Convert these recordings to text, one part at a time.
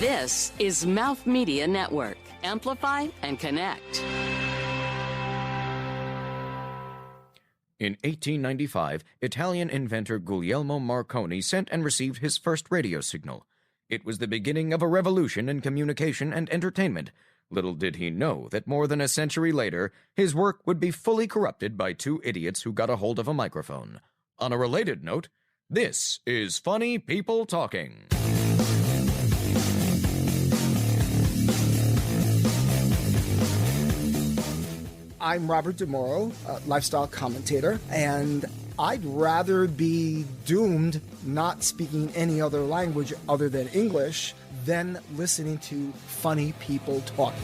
This is MouthMedia Network. Amplify and connect. In 1895, Italian inventor Guglielmo Marconi sent and received his first radio signal. It was the beginning of a revolution in communication and entertainment. Little did he know that more than a century later, his work would be fully corrupted by two idiots who got a hold of a microphone. On a related note, this is Funny People Talking. I'm Robert DeMoro, lifestyle commentator, and I'd rather be doomed not speaking any other language other than English than listening to funny people talking.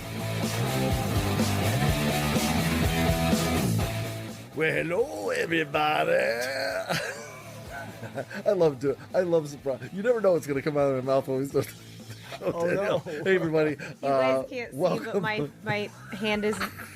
Well, hello, everybody. I love surprise. You never know what's going to come out of my mouth when we start. Oh, no. Hey, everybody. You guys can't welcome. see, but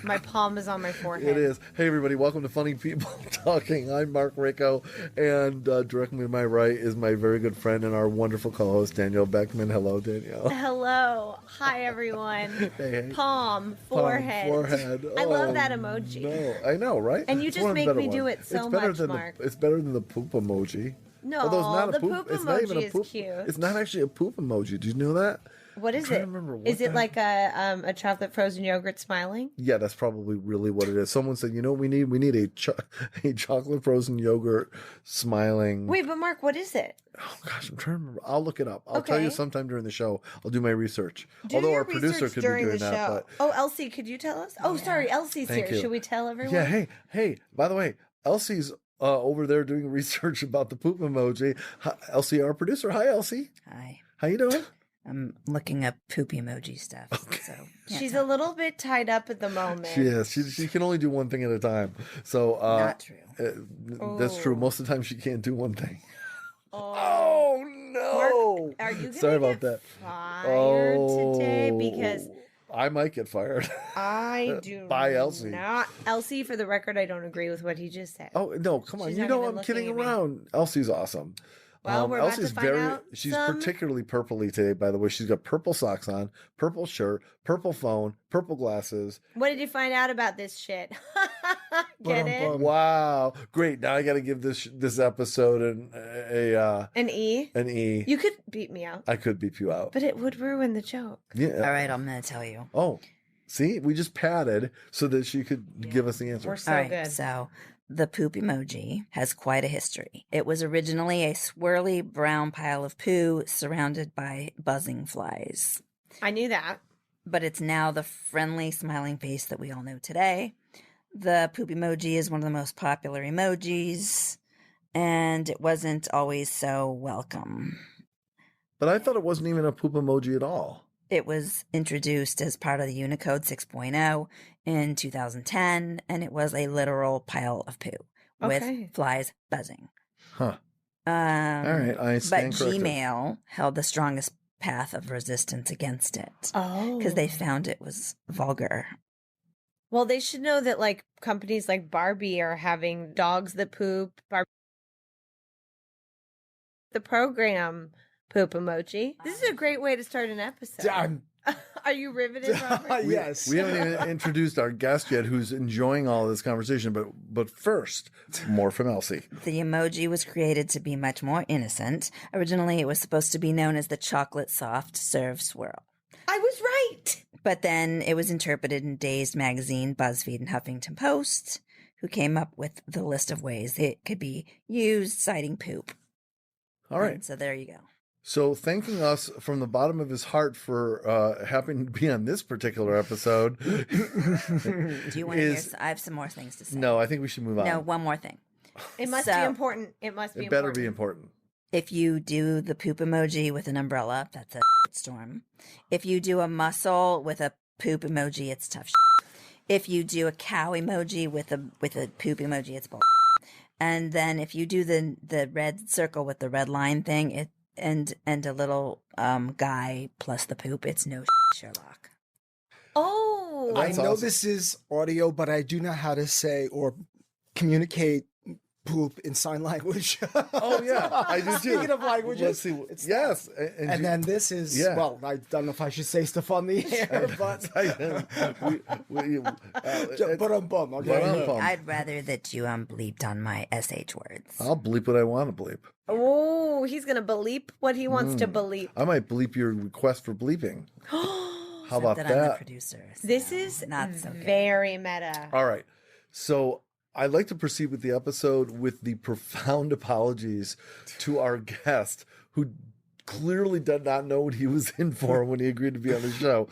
my palm is on my forehead. It is. Hey, everybody. Welcome to Funny People Talking. I'm Marc Rico, and directly to my right is my very good friend and our wonderful co-host, Danielle Beckman. Hello, Danielle. Hello. Hi, everyone. Hey. Palm, forehead. Forehead. I love Oh, that emoji. No, I know, right? And you It's just one of the make better me do ones. it so It's better much, than Mark. It's better than the poop emoji. No, Although it's not a the poop, poop it's not even a emoji poop. is cute. It's not actually a poop emoji. Did you know that? What is trying it? to remember what Is it that- like a chocolate frozen yogurt smiling? Yeah, that's probably really what it is. Someone said, you know, we need a chocolate frozen yogurt smiling. Wait, but Mark, what is it? Oh gosh, I'm trying to remember. I'll look it up. I'll tell you Okay. sometime during the show. I'll do my research. Do Although your our producer research could be during doing the that. show. But Oh, Elsie, could you tell us? Oh, sorry, Elsie's Thank here. you. Should we tell everyone? yeah, hey. By the way, Elsie's over there doing research about the poop emoji. Hi, Elsie, our producer. Hi, Elsie. Hi. How you doing? I'm looking up poop emoji stuff. So She's a little bit tied up at the moment. She is. She can only do one thing at a time. So not true. That's true. Oh. Most of the time, she can't do one thing. Oh, no! Mark, are you gonna Sorry about get that. fired today? Because I might get fired. I do Bye, Elsie. not. Elsie, for the record, I don't agree with what he just said. Oh no! Come on, She's you not know even I'm looking kidding at me. around. Elsie's awesome. Well, we're about to Elsie's find out She's some- particularly purpley today. By the way, she's got purple socks on, purple shirt, purple phone, purple glasses. What did you find out about this shit? Get it? Wow, great! Now I got to give this episode An E? an E. You could beat me out, I could beep you out. but it would ruin the joke. Yeah. All right, I'm going to tell you. Oh, see, we just padded so that she could give us the answer. We're so All right, good. so the poop emoji has quite a history. It was originally a swirly brown pile of poo surrounded by buzzing flies. I knew that. But it's now the friendly smiling face that we all know today. The poop emoji is one of the most popular emojis, and it wasn't always so welcome. But I thought it wasn't even a poop emoji at all. It was introduced as part of the Unicode 6.0 in 2010, and it was a literal pile of poo with Okay. flies buzzing. Huh. All right, I But stand corrected. Gmail held the strongest path of resistance against it Oh. because they found it was vulgar. Well, they should know that, like, companies like Barbie are having dogs that poop. The program poop emoji. This is a great way to start an episode. I'm- Are you riveted, Robert? Yes. We haven't even introduced our guest yet who's enjoying all this conversation, but first, more from Elsie. The emoji was created to be much more innocent. Originally, it was supposed to be known as the chocolate soft serve swirl. I was right. But then it was interpreted in Dazed Magazine, BuzzFeed, and Huffington Post, who came up with the list of ways it could be used, citing poop. All right. And so there you go. So thanking us from the bottom of his heart for happening to be on this particular episode. Do you want to hear? I have some more things to say. No, I think we should move on. No, one more thing. It must be So- important. It must be It better important. be important. If you do the poop emoji with an umbrella, that's a storm. If you do a muscle with a poop emoji, it's tough. If you do a cow emoji with a poop emoji, it's bull. And then if you do the red circle with the red line thing, and a little guy plus the poop, it's no Sherlock. Oh. I That's know awesome. this is audio, but I do know how to say or communicate poop in sign language. Oh yeah, I do too. Speaking of languages, Let's see. Yes, and then this is well, I don't know if I should say stuff on the air, but okay. I'd rather that you bleeped on my SH words. I'll bleep what I want to bleep. Oh, he's gonna bleep what he wants to bleep. I might bleep your request for bleeping. How about that? that? I'm the producer. So This is not so good. very meta. All right. So I'd like to proceed with the episode with the profound apologies to our guest who clearly did not know what he was in for when he agreed to be on the show.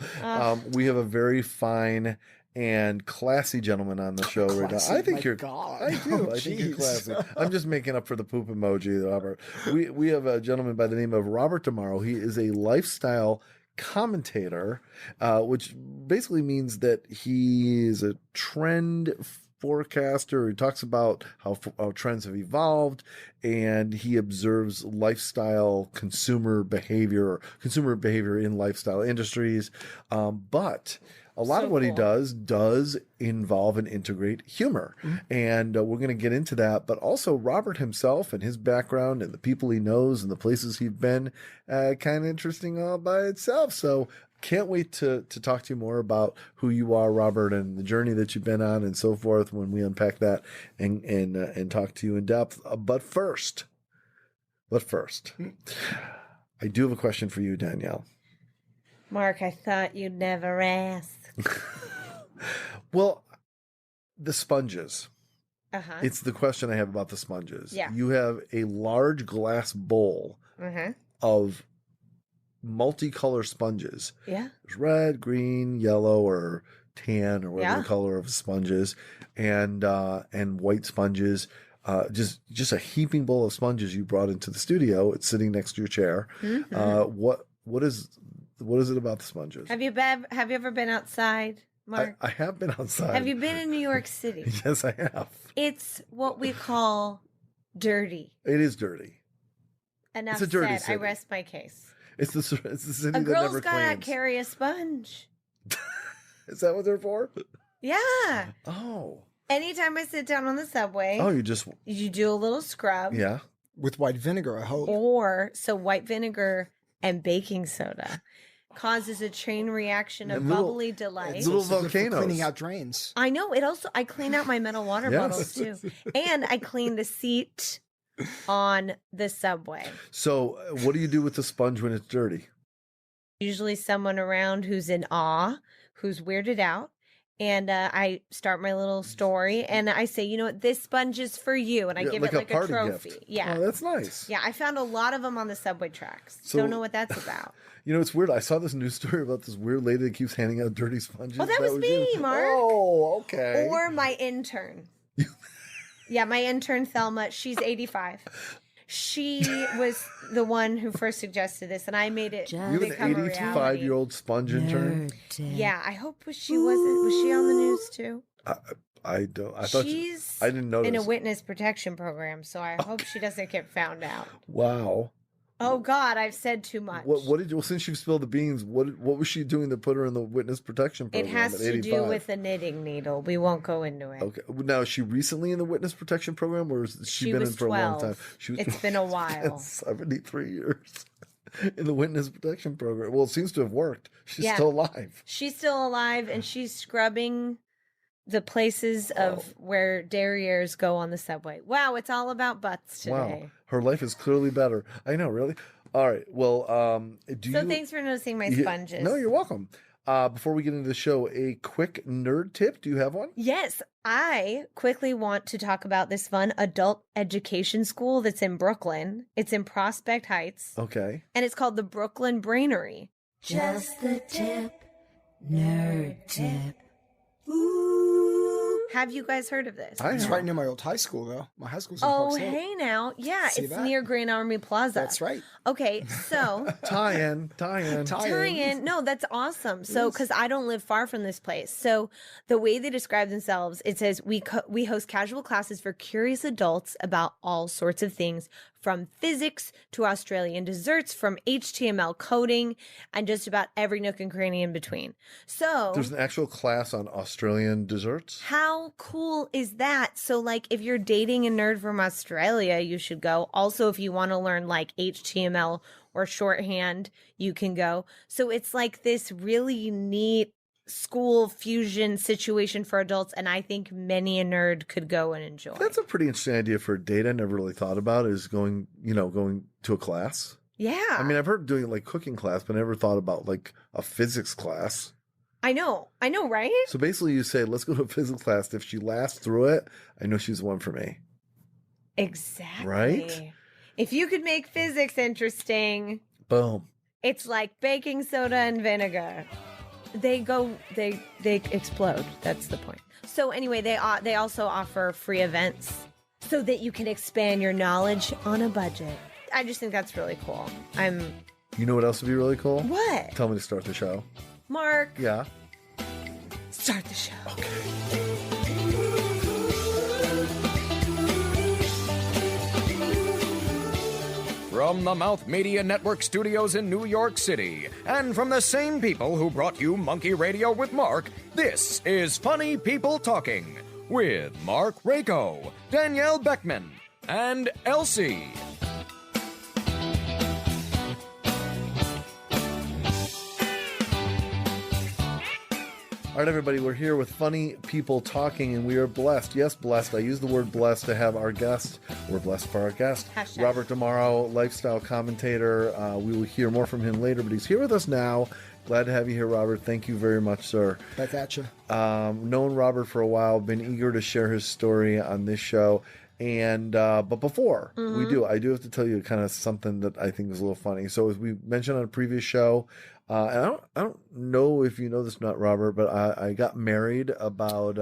We have a very fine and classy gentleman on the show right now. I think you're God. I do. I think you're classy. I'm just making up for the poop emoji, Robert. We have a gentleman by the name of Robert Demaro. He is a lifestyle commentator, which basically means that he is a trend forecaster. He talks about how trends have evolved, and he observes lifestyle consumer behavior in lifestyle industries. But a lot of what he does involve and integrate humor. And we're going to get into that. But also Robert himself and his background and the people he knows and the places he's been, kind of interesting all by itself. So can't wait to talk to you more about who you are, Robert, and the journey that you've been on and so forth when we unpack that and talk to you in depth. But first, I do have a question for you, Danielle. Mark, I thought you'd never ask. Well, the sponges. Uh-huh. It's the question I have about the sponges. Yeah. You have a large glass bowl of multicolor sponges. Yeah. There's red, green, yellow, or tan, or whatever the color of sponges, and white sponges. Just a heaping bowl of sponges you brought into the studio. It's sitting next to your chair. What is it about the sponges? Have you ever been outside, Mark? I have been outside. Have you been in New York City? Yes, I have. It's what we call dirty. It is dirty. Enough It's a dirty said. city. I rest my case. It's the city A that never girl's gotta cleans. carry a sponge. Is that what they're for? Yeah. Oh. Anytime I sit down on the subway, Oh, you do a little scrub. yeah. with white vinegar, I hope. So white vinegar and baking soda causes a chain reaction of And little- bubbly delight. Little It's good for volcanoes. cleaning out drains. I know. I clean out my metal water Yes. bottles too. And I clean the seat on the subway. So, what do you do with the sponge when it's dirty? Usually someone around who's in awe, who's weirded out. And I start my little story and I say, you know what, this sponge is for you. And I give it like a party trophy. gift. Yeah. Oh, that's nice. Yeah. I found a lot of them on the subway tracks. So- Don't know what that's about. You know, it's weird. I saw this news story about this weird lady that keeps handing out dirty sponges. Oh, that was me, you? Mark. Oh, okay. Or my intern. Yeah, my intern Thelma, she's 85. She was the one who first suggested this, and I made it You have become an a reality. 85-year-old sponge intern? Yeah, I hope she wasn't. Was she on the news too? I don't. I thought She's I didn't notice. in a witness protection program, so I hope she doesn't get found out. Wow. Oh God, I've said too much. What did you? Well, since you spilled the beans, what was she doing to put her in the witness protection It program? has at to 85? do with a knitting needle. We won't go into it. Okay. Now, is she recently in the witness protection program, or has she been was in for a long 12. time? She was, It's been a while. 73 years in the witness protection program. Well, it seems to have worked. She's Yeah. still alive. She's still alive, and she's scrubbing the places of where derrieres go on the subway. Wow, it's all about butts today. Wow. Her life is clearly better. I know, really. All right. Well, So thanks for noticing my sponges. No, you're welcome. Before we get into the show, a quick nerd tip. Do you have one? Yes, I quickly want to talk about this fun adult education school that's in Brooklyn. It's in Prospect Heights, Okay. and it's called the Brooklyn Brainery. Just the tip, nerd tip. Have you guys heard of this? It's right near my old high school, though. My high school's in Park Oh, Slope. hey now. Yeah, See it's that? near Grand Army Plaza. That's right. Okay, so Tie-in. tie-in. No, that's awesome. So, because I don't live far from this place. So the way they describe themselves, it says, we host casual classes for curious adults about all sorts of things, from physics to Australian desserts, from HTML coding, and just about every nook and cranny in between. So there's an actual class on Australian desserts. how cool is that? So like if you're dating a nerd from Australia, you should go. Also, if you want to learn like HTML or shorthand, you can go. So it's like this really neat school fusion situation for adults, and I think many a nerd could go and enjoy. That's a pretty interesting idea for a date. I never really thought about is going to a class. Yeah. I mean, I've heard doing like cooking class, but I never thought about like a physics class. I know, right? So basically you say, let's go to a physics class. If she lasts through it, I know she's the one for me. Exactly. Right? If you could make physics interesting, Boom. it's like baking soda and vinegar. They explode. That's the point. So anyway, they also offer free events so that you can expand your knowledge on a budget. I just think that's really cool. You know what else would be really cool? What? Tell me to start the show. Mark. Yeah. Start the show. From the MouthMedia Network studios in New York City, and from the same people who brought you Monkey Radio with Mark, this is Funny People Talking with Mark Rako, Danielle Beckman, and Elsie. All right, everybody, we're here with Funny People Talking, and we are blessed. Yes, blessed. I use the word blessed to have our guest. We're blessed for our guest, Hashtag. Robert DeMauro, lifestyle commentator. We will hear more from him later, but he's here with us now. Glad to have you here, Robert. Thank you very much, sir. Back at you. Known Robert for a while, been eager to share his story on this show. And but before we do, I do have to tell you kind of something that I think is a little funny. So as we mentioned on a previous show, and I don't know if you know this or not, Robert, but I got married about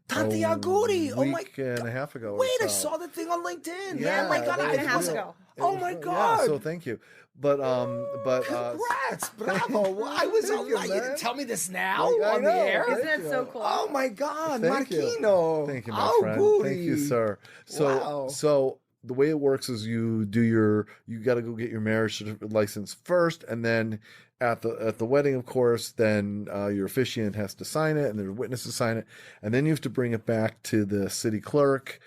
Tante Aguri. Oh my week and a half ago. Wait, or I so. saw the thing on LinkedIn. Yeah, Oh my god, that week I and a half was- ago. Oh my god. Yeah, so thank you. But Congrats, bravo. I was Thank you, you man. didn't tell me this now I on know. the air. Isn't that Thank so you. cool? Oh my god, Thank you. Marquino. Thank you, my friend. Thank you, sir. Wow. So the way it works is you got to go get your marriage certificate license first, and then at the wedding, of course, then your officiant has to sign it, and there's witnesses sign it, and then you have to bring it back to the city clerk.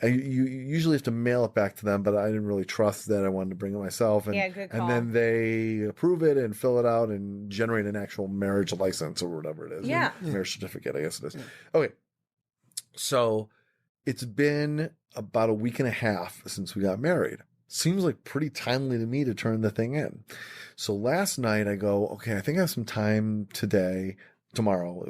You usually have to mail it back to them, but I didn't really trust that. I wanted to bring it myself, and Yeah, good call. and then they approve it and fill it out and generate an actual marriage license or whatever it is. Yeah. Marriage certificate, I guess it is. Okay, so it's been about a week and a half since we got married. Seems like pretty timely to me to turn the thing in. So last night I go, okay, I think I have some time tomorrow,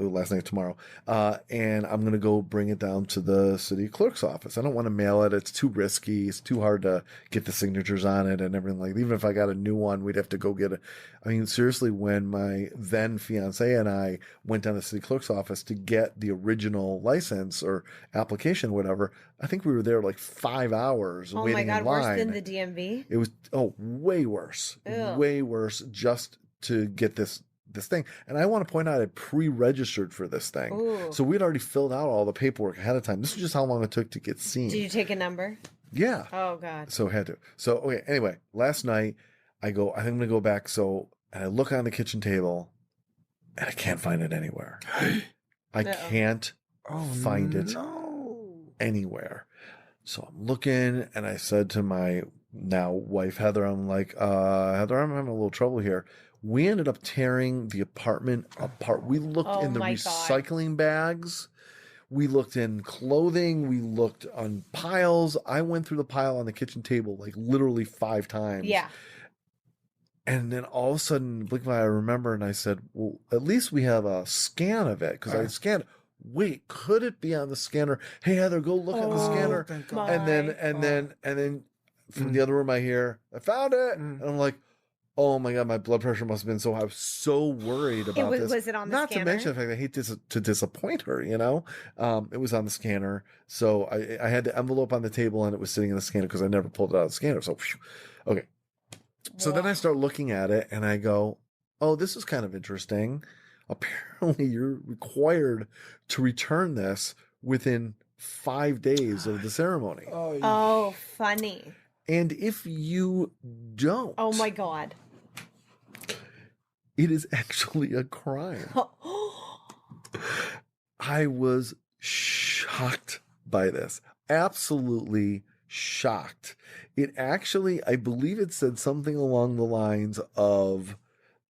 and I'm going to go bring it down to the city clerk's office. I don't want to mail it. It's too risky. It's too hard to get the signatures on it and everything. Like, even if I got a new one, we'd have to go get it. I mean, seriously, when my then fiance and I went down to the city clerk's office to get the original license or application, whatever, I think we were there like 5 hours Oh waiting my god, in line. worse than the DMV? It was, way worse. Ew. Way worse just to get this thing. And I want to point out I pre-registered for this thing. Ooh. So we'd already filled out all the paperwork ahead of time. This is just how long it took to get seen. Did you take a number? Yeah. Oh god. So I had to. So, okay, anyway, last night I think I'm going to go back. So, and I look on the kitchen table and I can't find it anywhere. I can't find it anywhere. So I'm looking, and I said to my now wife, Heather, I'm like, Heather, I'm having a little trouble here. We ended up tearing the apartment apart. We looked in the my God. recycling bags. We looked in clothing. We looked on piles. I went through the pile on the kitchen table like literally 5 times. Yeah. And then all of a sudden, blink of an eye, I remember, and I said, well, at least we have a scan of it, because I scanned it. Wait, could it be on the scanner? Hey, Heather, go look at the scanner. Thank God. And then from the other room I hear, I found it. And I'm like, oh my God, my blood pressure must have been so high. I was so worried about this. Was it on the Not scanner? to mention the fact that I hate to disappoint her, you know? It was on the scanner. So I had the envelope on the table, and it was sitting in the scanner because I never pulled it out of the scanner. So, okay. So then I start looking at it, and I go, oh, this is kind of interesting. Apparently, you're required to return this within 5 days of the ceremony. Oh, funny. And if you don't, Oh my God. it is actually a crime. I was shocked by this. Absolutely shocked. It actually, I believe it said something along the lines of,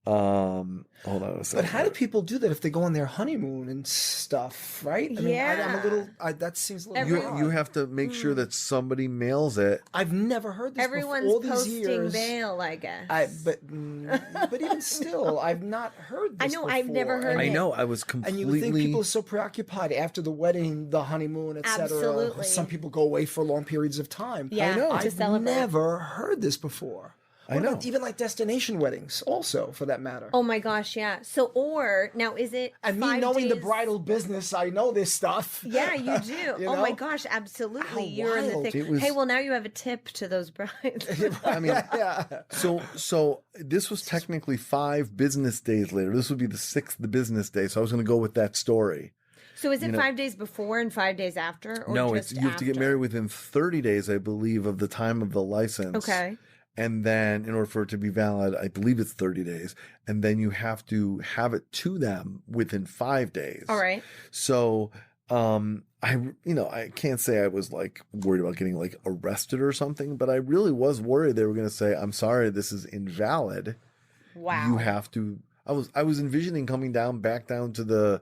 hold on a second. But how do people do that if they go on their honeymoon and stuff, right? I mean, I'm a little, that seems a little You have to make sure that somebody mails it. I've never heard this Everyone's before. All these posting years. bail, I guess. But even still, I've not heard this I know, I've never before. heard I it. know, I was And completely... you would think people are so preoccupied after the wedding, the honeymoon, etc. Absolutely. Some people go away for long periods of time. Yeah, I know. to I've celebrate. never heard this before. I What know. about even like destination weddings, also for that matter? Oh my gosh, yeah. So, or now is it? And me 5 knowing the days- bridal business, I know this stuff. Yeah, you do. You Oh my know? gosh, absolutely. How You're in the wild. thick. It was- Hey, well, now you have a tip to those brides. I mean, Yeah. so this was technically 5 business days later. This would be the 6th business day. So I was going to go with that story. So is it 5 days before and 5 days after? Or No, just it's you have to get after? married within 30 days, I believe, of the time of the license. Okay. And then in order for it to be valid, I believe it's 30 days. And then you have to have it to them within 5 days. All right. So, I can't say I was like worried about getting like arrested or something, but I really was worried they were going to say, I'm sorry, this is invalid. Wow. You have to, I was envisioning coming back down to the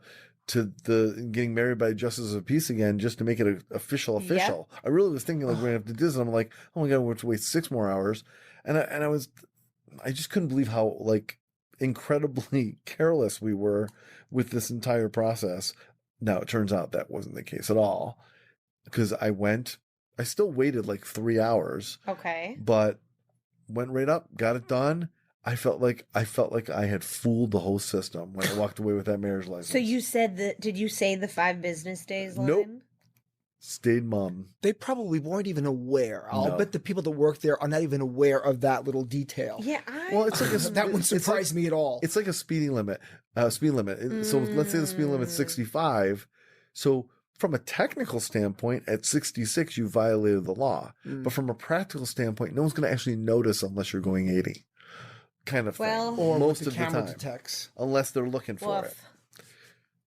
getting married by justice of peace again, just to make it official. I really was thinking like we're gonna have to do this, and I'm like, oh my god, we have to wait 6 more hours, and I just couldn't believe how like incredibly careless we were with this entire process. Now it turns out that wasn't the case at all, because I still waited like 3 hours, Okay. but went right up, got it done. I felt like I had fooled the whole system when I walked away with that marriage license. So you said that? Did you say the 5 business days line? Nope. Stayed mum. They probably weren't even aware. I'll No. bet the people that work there are not even aware of that little detail. Yeah. Well, it's like That wouldn't surprise me at all. It's like a speed limit. So let's say the speed limit's 65. So from a technical standpoint, at 66 you violated the law. But from a practical standpoint, no one's going to actually notice unless you're going 80. Kind of Well- thing. Or Most with the of the camera time, detects. unless they're looking for Woof. it.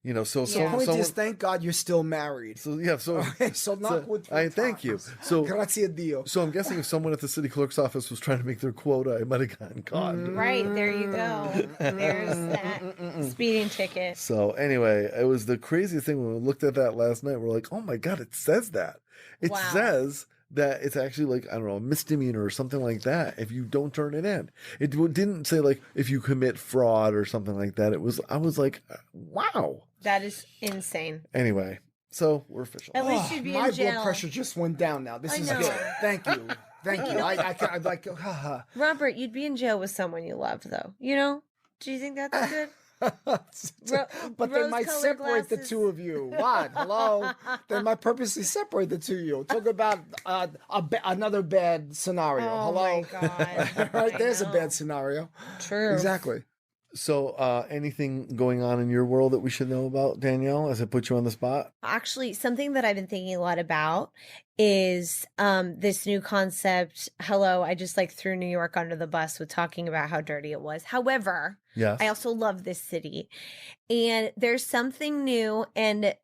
You know, so Yeah. Point someone. is, thank God you're still married. So yeah, so Okay, so knock wood 3 I thank you. times. So Grazie a Dio. So I'm guessing if someone at the city clerk's office was trying to make their quota, I might have gotten caught. Right. There you go. There's that speeding ticket. So anyway, it was the craziest thing when we looked at that last night. We're like, oh my God, it says that. It Wow. says that it's actually like, I don't know, a misdemeanor or something like that if you don't turn it in. It didn't say like if you commit fraud or something like that. I was like, wow. That is insane. Anyway, so we're official. At least you'd be My in jail. blood pressure just went down now. This I is know. good. Thank you. Thank you. I'd like, haha. Robert, you'd be in jail with someone you love, though. You know? Do you think that's good? But they might rose-colored separate the glasses. two of you. What? Hello? They might purposely separate the two of you. Talk about another bad scenario. Oh Hello? my God. Right, I there's a know. bad scenario. True. Exactly. So anything going on in your world that we should know about, Danielle, as I put you on the spot? Actually, something that I've been thinking a lot about is this new concept. Hello, I just like threw New York under the bus with talking about how dirty it was. However, Yes. I also love this city. And there's something new, and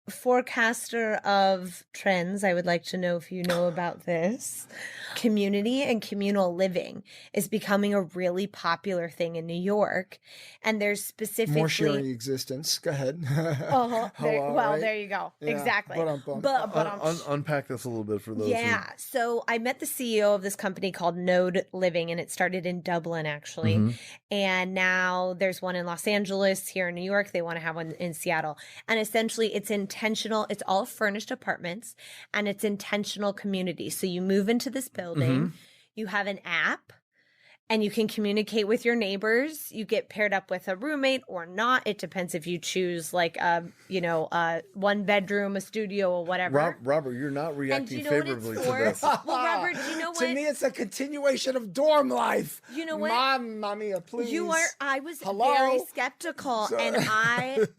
forecaster of trends, I would like to know if you know about this. Community and communal living is becoming a really popular thing in New York. And there's specifically More sharing existence. Go ahead. Uh-huh. Hello, Well, right? there you go. Yeah. Exactly. Ba-dum-bum. But Unpack this a little bit for those. yeah. So I met the CEO of this company called Node Living, and it started in Dublin, actually. Mm-hmm. And now there's one in Los Angeles, here in New York. They want to have one in Seattle. And essentially, it's intentional. It's all furnished apartments, and it's intentional community. So you move into this building, Mm-hmm. you have an app. and you can communicate with your neighbors. You get paired up with a roommate or not. It depends if you choose like a 1 bedroom, a studio, or whatever. Robert, you're not reacting what it's favorably to for? this. Well, Robert, do you know what? To me, it's a continuation of dorm life. You know what? Mamma mia, please. I was Hello? very skeptical, and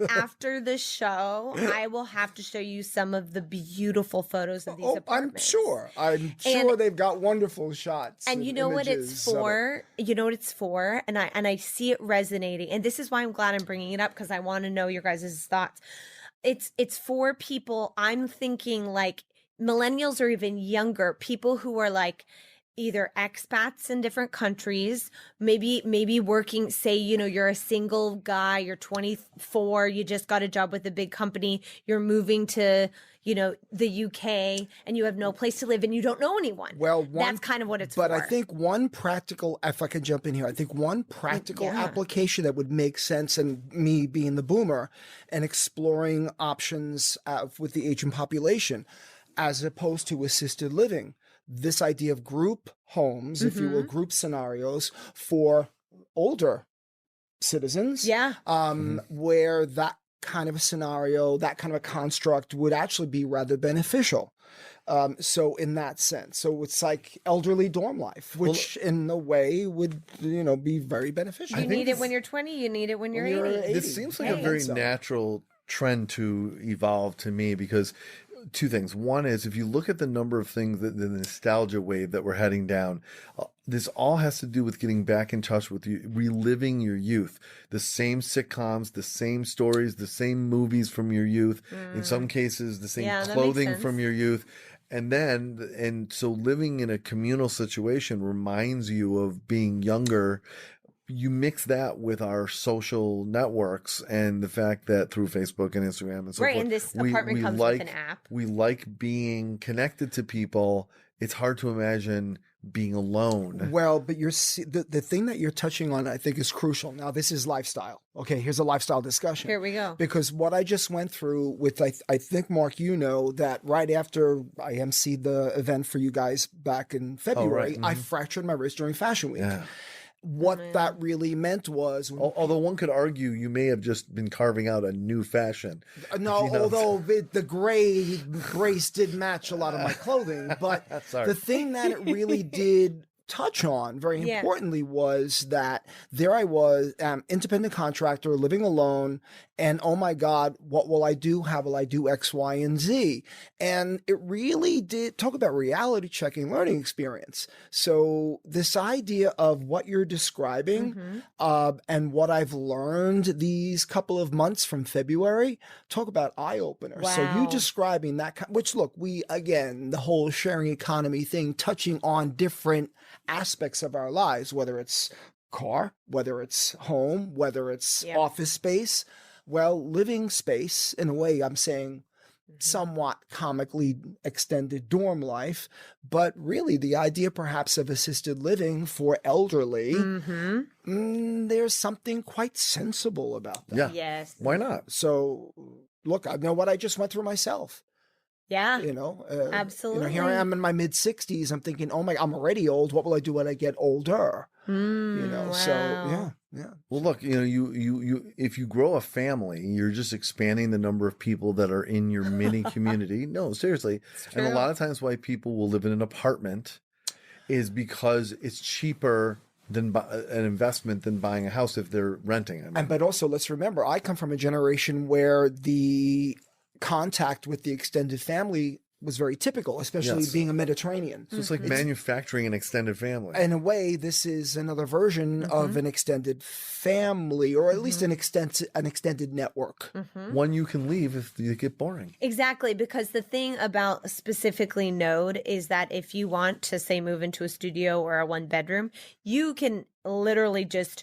after the show, I will have to show you some of the beautiful photos of these apartments. I'm sure they've got wonderful shots. And you know what it's for? You know what it's for? And I see it resonating. And this is why I'm glad I'm bringing it up, because I want to know your guys' thoughts. It's for people, I'm thinking like millennials or even younger, people who are like either expats in different countries, maybe working, say, you're a single guy, you're 24, you just got a job with a big company, you're moving to the UK, and you have no place to live and you don't know anyone. Well, that's kind of what it's for. But I think one practical, if I can jump in here, I think one practical application that would make sense, and me being the boomer and exploring options with the aging population, as opposed to assisted living, this idea of group homes, if you will, group scenarios for older citizens, where that kind of a scenario, that kind of a construct would actually be rather beneficial. So in that sense, so it's like elderly dorm life, which in a way would, be very beneficial. You need it when you're 20, you need it when you're 80. This seems like a very natural trend to evolve to me, because two things. One is, if you look at the number of things, the nostalgia wave that we're heading down, this all has to do with getting back in touch with you, reliving your youth. The same sitcoms, the same stories, the same movies from your youth. In some cases, the same clothing from your youth. And so living in a communal situation reminds you of being younger. You mix that with our social networks and the fact that through Facebook and Instagram and so forth, and this apartment comes with an app. We like being connected to people. It's hard to imagine being alone. Well, but the thing that you're touching on, I think, is crucial. Now, this is lifestyle. Okay, here's a lifestyle discussion. Here we go. Because what I just went through with, I think, Mark, that right after I emceed the event for you guys back in February, I fractured my wrist during Fashion Week. Yeah. What that really meant was... Although one could argue you may have just been carving out a new fashion. No, although the gray brace did match a lot of my clothing. But the thing that it really did touch on very importantly was that there I was, independent contractor, living alone, and oh my God, what will I do? How will I do X, Y, and Z? And it really did talk about reality checking learning experience. So this idea of what you're describing and what I've learned these couple of months from February, talk about eye opener. Wow. So you describing that, which look, the whole sharing economy thing, touching on different aspects of our lives, whether it's car, whether it's home, whether it's office space, living space, in a way, I'm saying somewhat comically extended dorm life, but really the idea perhaps of assisted living for elderly, there's something quite sensible about that. Yeah. Yes. Why not? So look, I know what I just went through myself. Yeah. Absolutely. Absolutely. Here I am in my mid 60s. I'm thinking, oh my, I'm already old. What will I do when I get older? Wow. So yeah. Well, look, you if you grow a family, you're just expanding the number of people that are in your mini community. No, seriously. And a lot of times why people will live in an apartment is because it's cheaper than an investment than buying a house if they're renting. But also let's remember, I come from a generation where the contact with the extended family was very typical, especially being a Mediterranean. So it's like manufacturing an extended family. In a way, this is another version of an extended family, or at least an extended network. One you can leave if you get boring. Exactly, because the thing about specifically Node is that if you want to, say, move into a studio or a 1-bedroom, you can literally just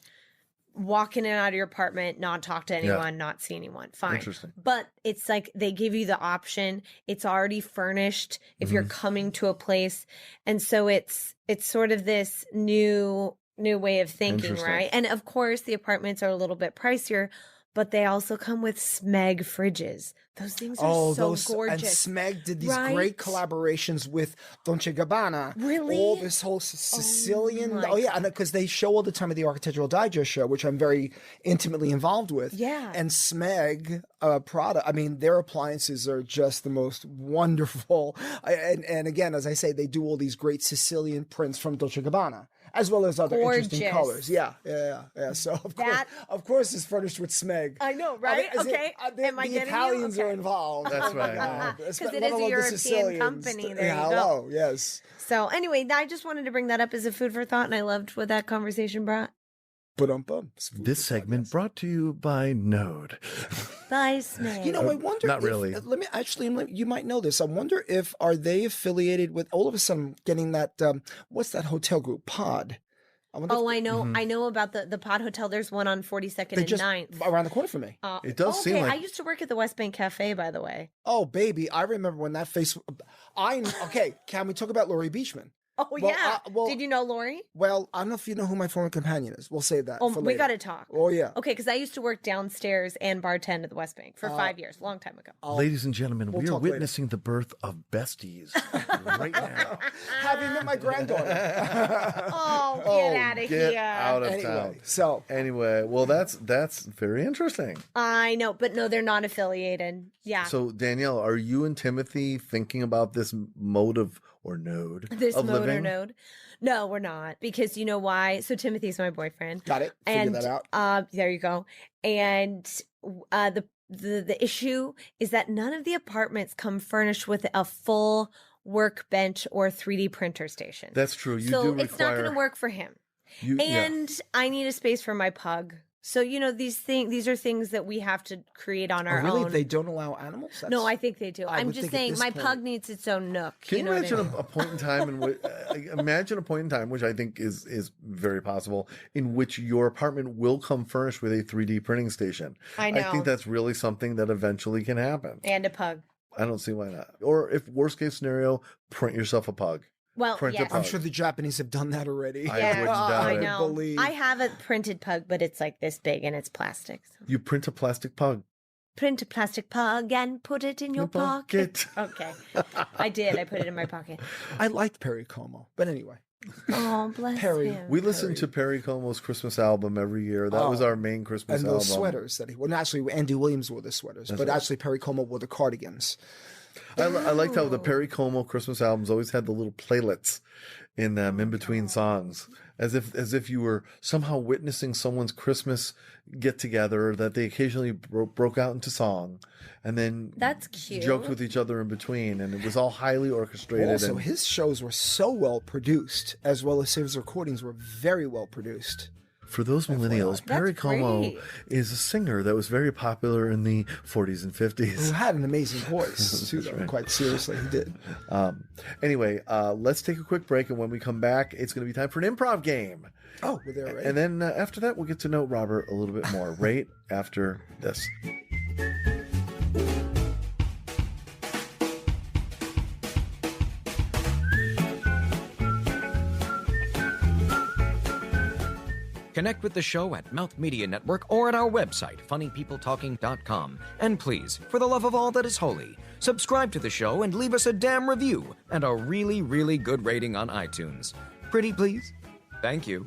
walk in and out of your apartment, not talk to anyone, not see anyone. Fine. Interesting. But it's like they give you the option. It's already furnished if you're coming to a place. And so it's sort of this new way of thinking, right? And of course, the apartments are a little bit pricier, but they also come with smeg fridges. Those things are so And gorgeous. Smeg did these Right? great collaborations with Dolce Gabbana. Really? All this whole Sicilian. my Oh, yeah, and because they show all the time at the Architectural Digest show, which I'm very intimately involved with. Yeah. And Smeg product. I mean, their appliances are just the most wonderful. And again, as I say, they do all these great Sicilian prints from Dolce Gabbana, as well as other interesting Gorgeous. colors. Yeah. So of course, it's furnished with Smeg. I know, right? Okay. Am I the getting Italians you? are Okay. involved. That's right. Because it Let is a alone the European Sicilians. company. There Yeah, you go. hello, yes. So anyway, I just wanted to bring that up as a food for thought, and I loved what that conversation brought. Ba-dum-bum. This segment brought to you by Node. Bye, Snake. You know, I wonder. Not if, really. You might know this. I wonder if are they affiliated with? All of a sudden, getting that. What's that hotel group? Pod. I wonder. Oh, if I know. I know about the Pod Hotel. There's one on 42nd they and just 9th. around the corner from me. It does seem like- I used to work at the West Bank Cafe, by the way. Oh, baby, I remember when that face. Okay. Can we talk about Laurie Beachman? Oh, Well, yeah. well- Did you know Lori? Well, I don't know if you know who my former companion is. We'll save that. Oh, for we later. got to talk. Oh yeah. Okay, because I used to work downstairs and bartend at the West Bank for 5 years, long time ago. Ladies and gentlemen, we'll we are talk later. witnessing the birth of besties right now. Have you met my granddaughter? Oh, get out of Get here. out of Anyway, town. so Anyway, well, that's very interesting. I know, but no, they're not affiliated. Yeah. So, Danielle, are you and Timothy thinking about this mode of or node This of mode or living? node. No, we're not. Because you know why? So Timothy's my boyfriend. got it. Figure And that out. there you go. And the issue is that none of the apartments come furnished with a full workbench or 3D printer station. That's true. You so do require. it's not going to work for him. You, yeah. And I need a space for my pug. So you know these are things that we have to create on our Really, own. they don't allow animals? No, I think they do. I I'm would just think at saying this my point- pug needs its own nook. Can you know what I imagine mean? a point in time in which imagine a point in time which I think is very possible in which your apartment will come furnished with a 3D printing station. I know. I think that's really something that eventually can happen. And a pug. I don't see why not. Or if worst case scenario, print yourself a pug. Well, Print a yes. pug. I'm sure the Japanese have done that already. I Yeah, wouldn't doubt I it. know. believe. I have a printed pug, but it's like this big and it's plastic. So. You print a plastic pug. Print a plastic pug and put it in your pocket. Okay. I did. I put it in my pocket. I liked Perry Como, but anyway. Oh, bless Perry. him. We listen to Perry Como's Christmas album every year. That was our main Christmas And album. those sweaters that he. Well, actually, Andy Williams wore the sweaters, but right. actually Perry Como wore the cardigans. I liked how the Perry Como Christmas albums always had the little playlets in them in between songs, as if you were somehow witnessing someone's Christmas get together that they occasionally broke out into song, and then That's cute. joked with each other in between, and it was all highly orchestrated. Also, and his shows were so well produced, as well as his recordings were very well produced. for those millennials, Perry Como great. is a singer that was very popular in the 40s and 50s. Who had an amazing voice, too, though. Quite seriously, he did. Anyway, let's take a quick break, and when we come back, it's going to be time for an improv game. Oh, we're there already. And then after that, we'll get to know Robert a little bit more right after this. Connect with the show at MouthMedia Network or at our website, funnypeopletalking.com. And please, for the love of all that is holy, subscribe to the show and leave us a damn review and a really, really good rating on iTunes. Pretty please? Thank you.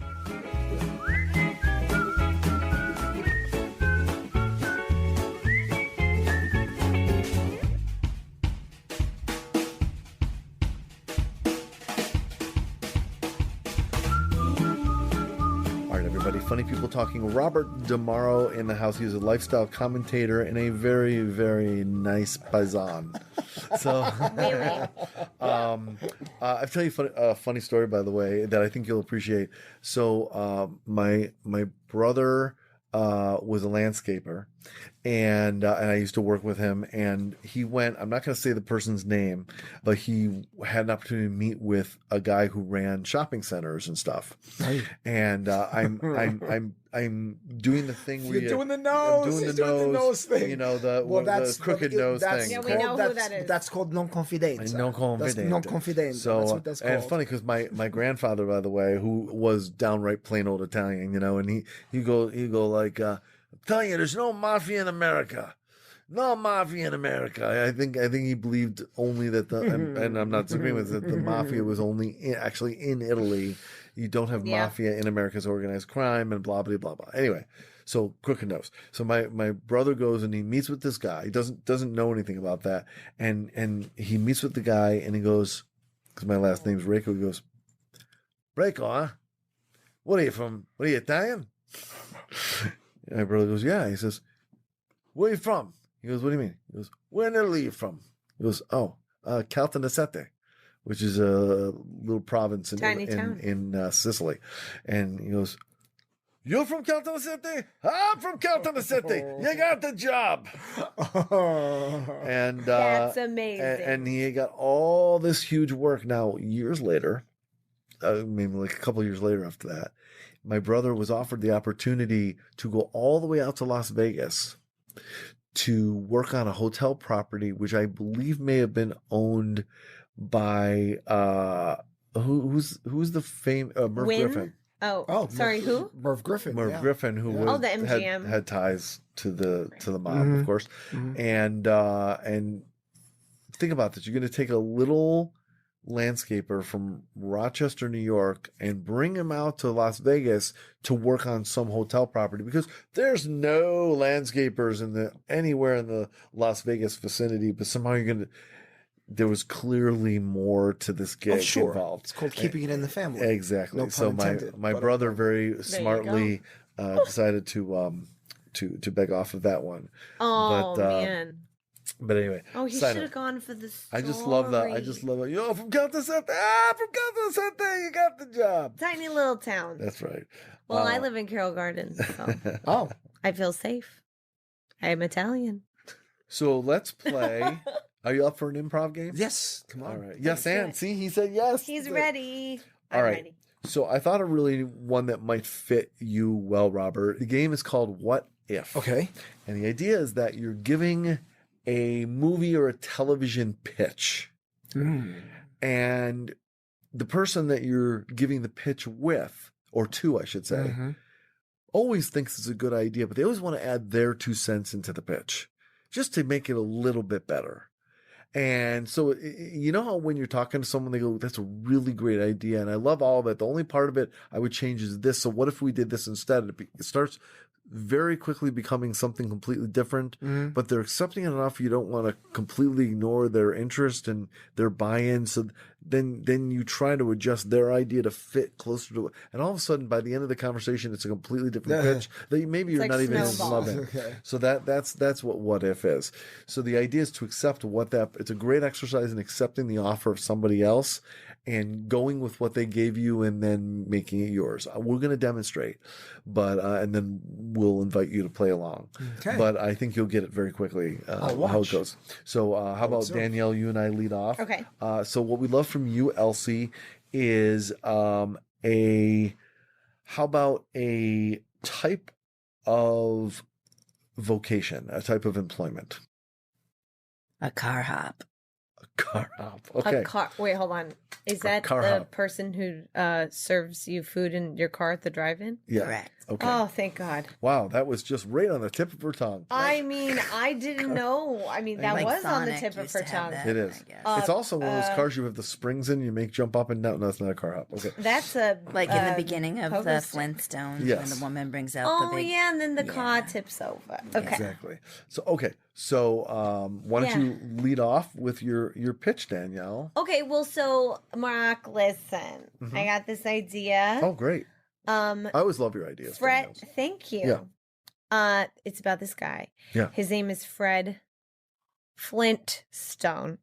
All right, everybody. Funny People Talking. Robert DeMauro in the house. He's a lifestyle commentator and a very, very nice paisan. So, I'll tell you a funny story, by the way, that I think you'll appreciate. So, my brother was a landscaper, and I used to work with him, and he went, I'm not going to say the person's name, but he had an opportunity to meet with a guy who ran shopping centers and stuff. Right. And I'm doing the thing where You're doing the nose. I'm doing He's the doing the nose thing. You know, the crooked nose that's thing. Yeah, we know who that's, that is. That's called non confidenza. Non confident. Non confidente. So, that's what that's called. and it's funny because my grandfather, by the way, who was downright plain old Italian, you know, and he go like, I'm telling you, there's no mafia in America. no mafia in America. I think he believed only that and I'm not disagreeing with it, that the mafia was only actually in Italy. You don't have mafia in America's organized crime and blah blah blah blah. Anyway, so crooked nose. So my brother goes and he meets with this guy. He doesn't know anything about that, and he meets with the guy and he goes, because my last name's Reiko. He goes, Reiko, huh? What are you from? What are you, Italian? And my brother goes, yeah. He says, where are you from? He goes, what do you mean? He goes, where in Italy are you from? He goes, Caltanissette, which is a little province in Sicily. And he goes, you're from Caltanissette? I'm from Caltanissette. You got the job. And that's amazing. And he got all this huge work. Now, years later, maybe like a couple of years later after that, my brother was offered the opportunity to go all the way out to Las Vegas to work on a hotel property, which I believe may have been owned by who's the famous Merv Griffin. Oh, sorry, who? Merv Griffin. Merv Griffin, who was the MGM had ties to the mob, of course. And think about this: you're going to take a little landscaper from Rochester, New York, and bring him out to Las Vegas to work on some hotel property, because there's no landscapers anywhere in the Las Vegas vicinity. But somehow there was clearly more to this gig involved. It's called keeping it in the family. Exactly. No so pun intended, my brother very smartly decided to beg off of that one. Oh, man. But anyway, he should have gone for the story. I just love that. Yo, from Caltanissette. From Caltanissette, you got the job. Tiny little town. That's right. Well, I live in Carroll Gardens, so I feel safe. I'm Italian. So let's play. Are you up for an improv game? Yes. Come on. All right. Yes, and see, he said yes. He's ready. All right. Ready. So I thought one that might fit you well, Robert. The game is called What If? Okay. And the idea is that you're giving a movie or a television pitch. And the person that you're giving the pitch with, or to, I should say, always thinks it's a good idea, but they always want to add their 2 cents into the pitch just to make it a little bit better. And so, you know how when you're talking to someone, they go, that's a really great idea. And I love all of it. The only part of it I would change is this. So what if we did this instead? It starts very quickly becoming something completely different, but they're accepting it enough. You don't want to completely ignore their interest and their buy-in. So then you try to adjust their idea to fit closer to it. And all of a sudden, by the end of the conversation, it's a completely different pitch that maybe you're not even loving. Okay. So that's what if is. So the idea is to accept it's a great exercise in accepting the offer of somebody else and going with what they gave you and then making it yours. We're going to demonstrate, but and then we'll invite you to play along. Okay. But I think you'll get it very quickly how it goes. So how about Danielle, you and I lead off? Okay. So what we love from you, Elsie, is how about a type of vocation, a type of employment? A car hop. Car hop. Okay. Wait, hold on. Is that the person who serves you food in your car at the drive-in? Yeah. Correct. Okay. Oh, thank God. Wow, that was just right on the tip of her tongue. I mean, I didn't know. I mean, that was on the tip of her tongue. It is. It's also one of those cars you have the springs in, you make jump up and down. No, it's not a car hop. Okay. That's in the beginning of the Flintstones when the woman brings out the big... Oh, yeah, and then the car tips over. Okay. Exactly. So, why don't you lead off with your pitch, Danielle? Okay, well, so, Marc, listen. I got this idea. Oh, great. I always love your ideas. Fred, thank you. Yeah. It's about this guy. Yeah. His name is Fred Flintstone.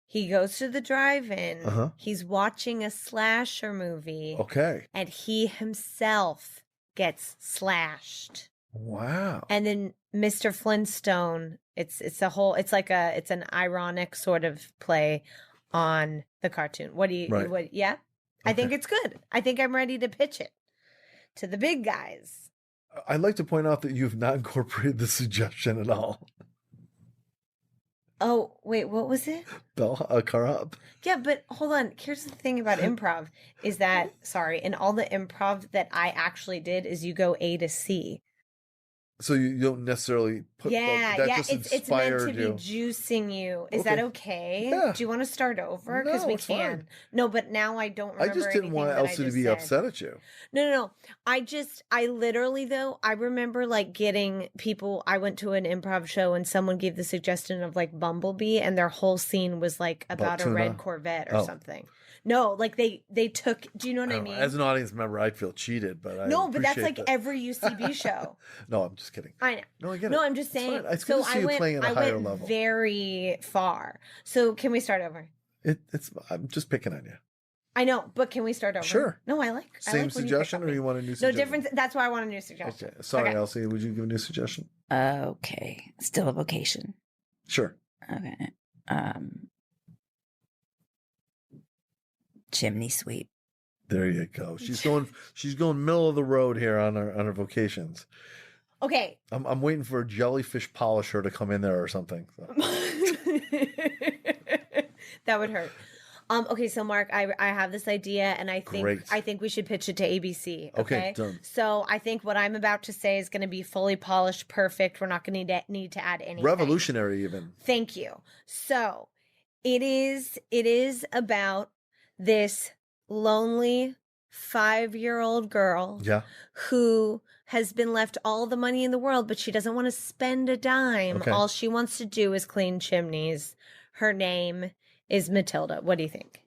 He goes to the drive-in. He's watching a slasher movie. Okay. And he himself gets slashed. Wow. And then Mr. Flintstone, it's an ironic sort of play on the cartoon. Yeah? Okay. I think it's good. I think I'm ready to pitch it to the big guys. I'd like to point out that you've not incorporated the suggestion at all. Oh, wait, what was it? A car hop. Yeah, but hold on. Here's the thing about improv is that, in all the improv that I actually did is you go A to C. So you don't necessarily put that just it's meant to you. be juicing you. Is that okay? Yeah. Do you want to start over? Because No, we it's can. fine. No, but now I don't remember. I just didn't want Elsie to be upset at you. No. I literally though, I remember like getting people, I went to an improv show and someone gave the suggestion of like Bumblebee and their whole scene was like about a red Corvette or something. No, like they took, do you know what I mean? As an audience member, I'd feel cheated, but but that's like every UCB show. No, I'm just kidding. I know. No, I get it. No, I'm just saying. It's good to see you playing at a higher level. Very far. So can we start over? I'm just picking on you. I know, but can we start over? Sure. No, I like. Same suggestion, or you want a new suggestion? No difference. That's why I want a new suggestion. Okay. Sorry, Elsie. Would you give a new suggestion? Okay. Still a vocation. Sure. Okay. Chimney sweep. There you go. She's going middle of the road here on her vocations. Okay. I'm waiting for a jellyfish polisher to come in there or something. So. That would hurt. Okay, so Mark, I have this idea, and I think we should pitch it to ABC. Okay, done. So I think what I'm about to say is going to be fully polished, perfect. We're not going to need to add anything. Revolutionary, even. Thank you. So it is about this lonely 5-year-old girl who has been left all the money in the world, but she doesn't want to spend a dime. Okay. All she wants to do is clean chimneys. Her name is Matilda. What do you think?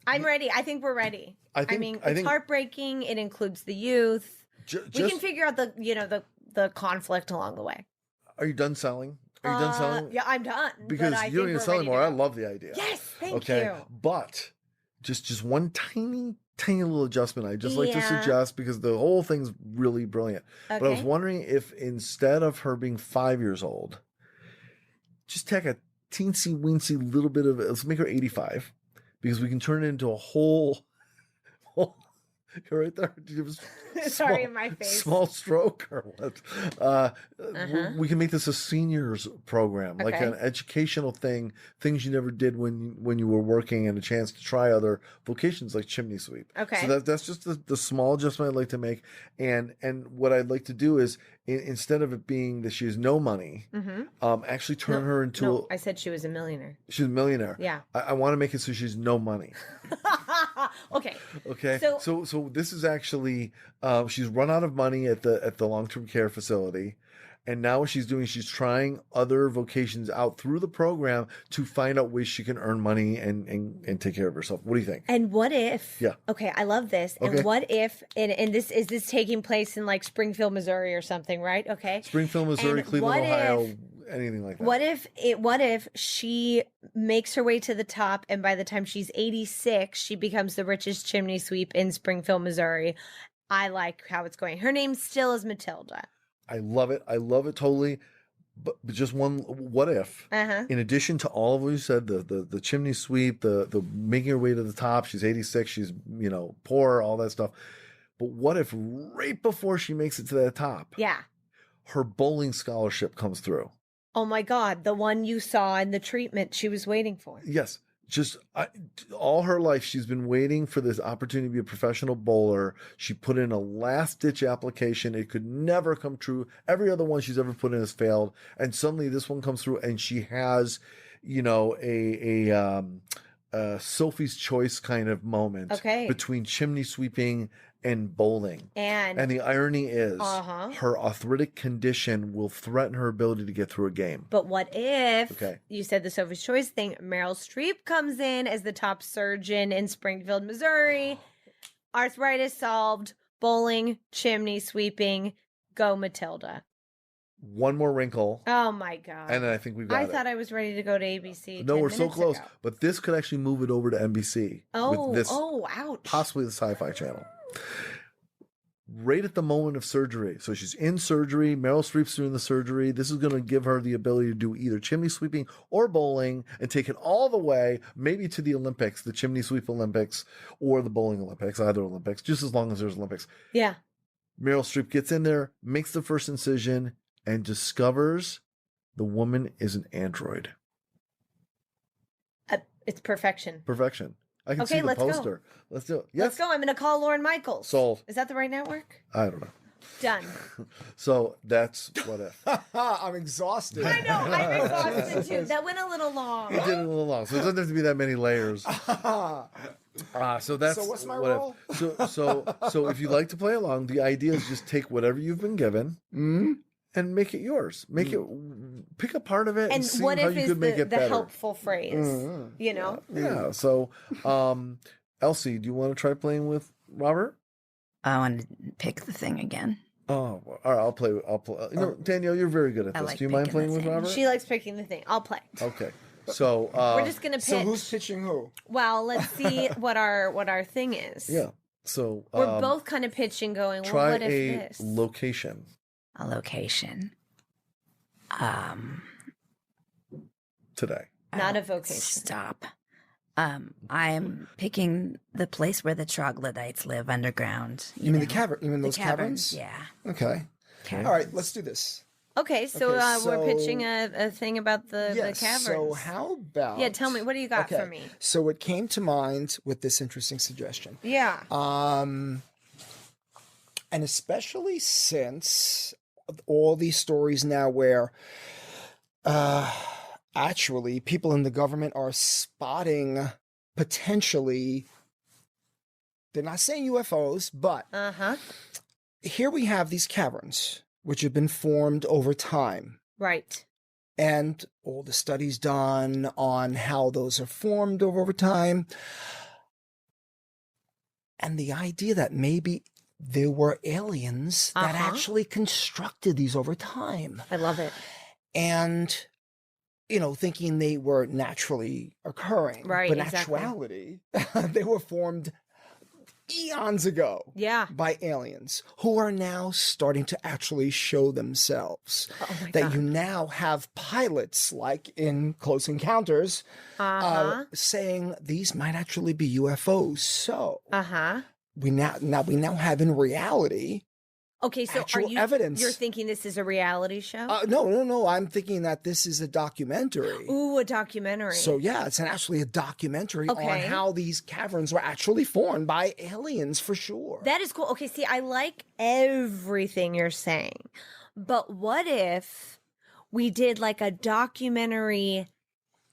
I'm ready. I think we're ready. I mean, it's heartbreaking. It includes the youth. We can figure out the conflict along the way. Are you done selling? Are you done selling? Yeah, I'm done. Because you don't need to sell anymore. I love the idea. Yes, thank you. But just one tiny little adjustment I'd just like to suggest, because the whole thing's really brilliant. Okay. But I was wondering if instead of her being 5 years old, just take a teensy weensy little bit of it. Let's make her 85, because we can turn it into a whole you're right there. Sorry, in my face. Small stroke or what? We can make this a seniors program, like an educational thing, things you never did when you were working, and a chance to try other vocations like chimney sweep. Okay. So that's just the small adjustment I'd like to make. And what I'd like to do is, instead of it being that she has no money, actually turn her into I said she was a millionaire. She's a millionaire. Yeah. I want to make it so she's no money. Okay. So this is actually she's run out of money at the long-term care facility, and now what she's doing, she's trying other vocations out through the program to find out ways she can earn money and take care of herself. What do you think? And what if? Yeah. Okay, I love this. Okay. And what if? And this is this taking place in like Springfield, Missouri, or something, right? Okay. Springfield, Missouri, and Cleveland, Ohio. Anything like that. What if she makes her way to the top, and by the time she's 86, she becomes the richest chimney sweep in Springfield, Missouri? I like how it's going. Her name still is Matilda. I love it. I love it totally. But just one, what if, in addition to all of what you said, the chimney sweep, the making her way to the top, she's 86, she's, poor, all that stuff. But what if right before she makes it to the top, her bowling scholarship comes through? Oh my God, the one you saw in the treatment she was waiting for. Yes. Just all her life, she's been waiting for this opportunity to be a professional bowler. She put in a last-ditch application. It could never come true. Every other one she's ever put in has failed. And suddenly this one comes through, and she has, a Sophie's Choice kind of moment between chimney sweeping and bowling. And the irony is her arthritic condition will threaten her ability to get through a game. But what if, you said the Sophie's Choice thing, Meryl Streep comes in as the top surgeon in Springfield, Missouri, arthritis solved, bowling, chimney sweeping, go Matilda. One more wrinkle. Oh my God. And then I think we've got it. I thought I was ready to go to ABC. No, we're so close. Ago. But this could actually move it over to NBC. Ouch. Possibly the Sci-Fi Channel. Right at the moment of surgery. So she's in surgery. Meryl Streep's doing the surgery. This is going to give her the ability to do either chimney sweeping or bowling and take it all the way, maybe to the Olympics, the chimney sweep Olympics or the bowling Olympics, either Olympics, just as long as there's Olympics. Yeah. Meryl Streep gets in there, makes the first incision, and discovers the woman is an android. It's perfection. Perfection. I can see the poster. Go. Let's do it. Yes. Let's go. I'm going to call Lorne Michaels. Sold. Is that the right network? I don't know. Done. So that's what if. I'm exhausted. I know. I'm exhausted too. That went a little long. You did it a little long, so it doesn't have to be that many layers. So that's So what's my what if. role? So if you like to play along, the idea is just take whatever you've been given and make it yours. Pick a part of it and see what how if you is could make it the better. helpful phrase? You know? Yeah. So, Elsie, do you want to try playing with Robert? I want to pick the thing again. Oh, all right. I'll play. Danielle, you're very good at I this. like Do you mind picking playing the with thing. Robert? She likes picking the thing. I'll play. Okay. So We're just gonna pitch. So who's pitching who? Well, let's see what our thing is. yeah. So We're both kind of pitching, going, well, try what if a this? location A location. today. Not a vocation. Stop. I'm picking the place where the Troglodytes live underground. You mean the know, cavern? You mean the those caverns? Yeah. Okay. Caverns. All right, let's do this. Okay, so, Okay, we're so- pitching a thing about the Yes. caverns. So how about? Yeah, tell me, what do you got for me? So it came to mind with this interesting suggestion. Yeah. And especially since all these stories now where actually people in the government are spotting potentially, they're not saying UFOs, but Uh-huh. here we have these caverns which have been formed over time. Right. And all the studies done on how those are formed over time. And the idea that maybe there were aliens that actually constructed these over time. I love it. And, thinking they were naturally occurring. Right, But in exactly. actuality, they were formed eons ago Yeah. by aliens who are now starting to actually show themselves. Oh my that God. you now have pilots, like in Close Encounters, saying these might actually be UFOs. So Uh-huh. we now have in reality. Okay, so Actual are you evidence. you're thinking this is a reality show? No. I'm thinking that this is a documentary. Ooh, a documentary. So yeah, it's actually a documentary on Okay. how these caverns were actually formed by aliens for sure. That is cool. Okay, see, I like everything you're saying. But what if we did like a documentary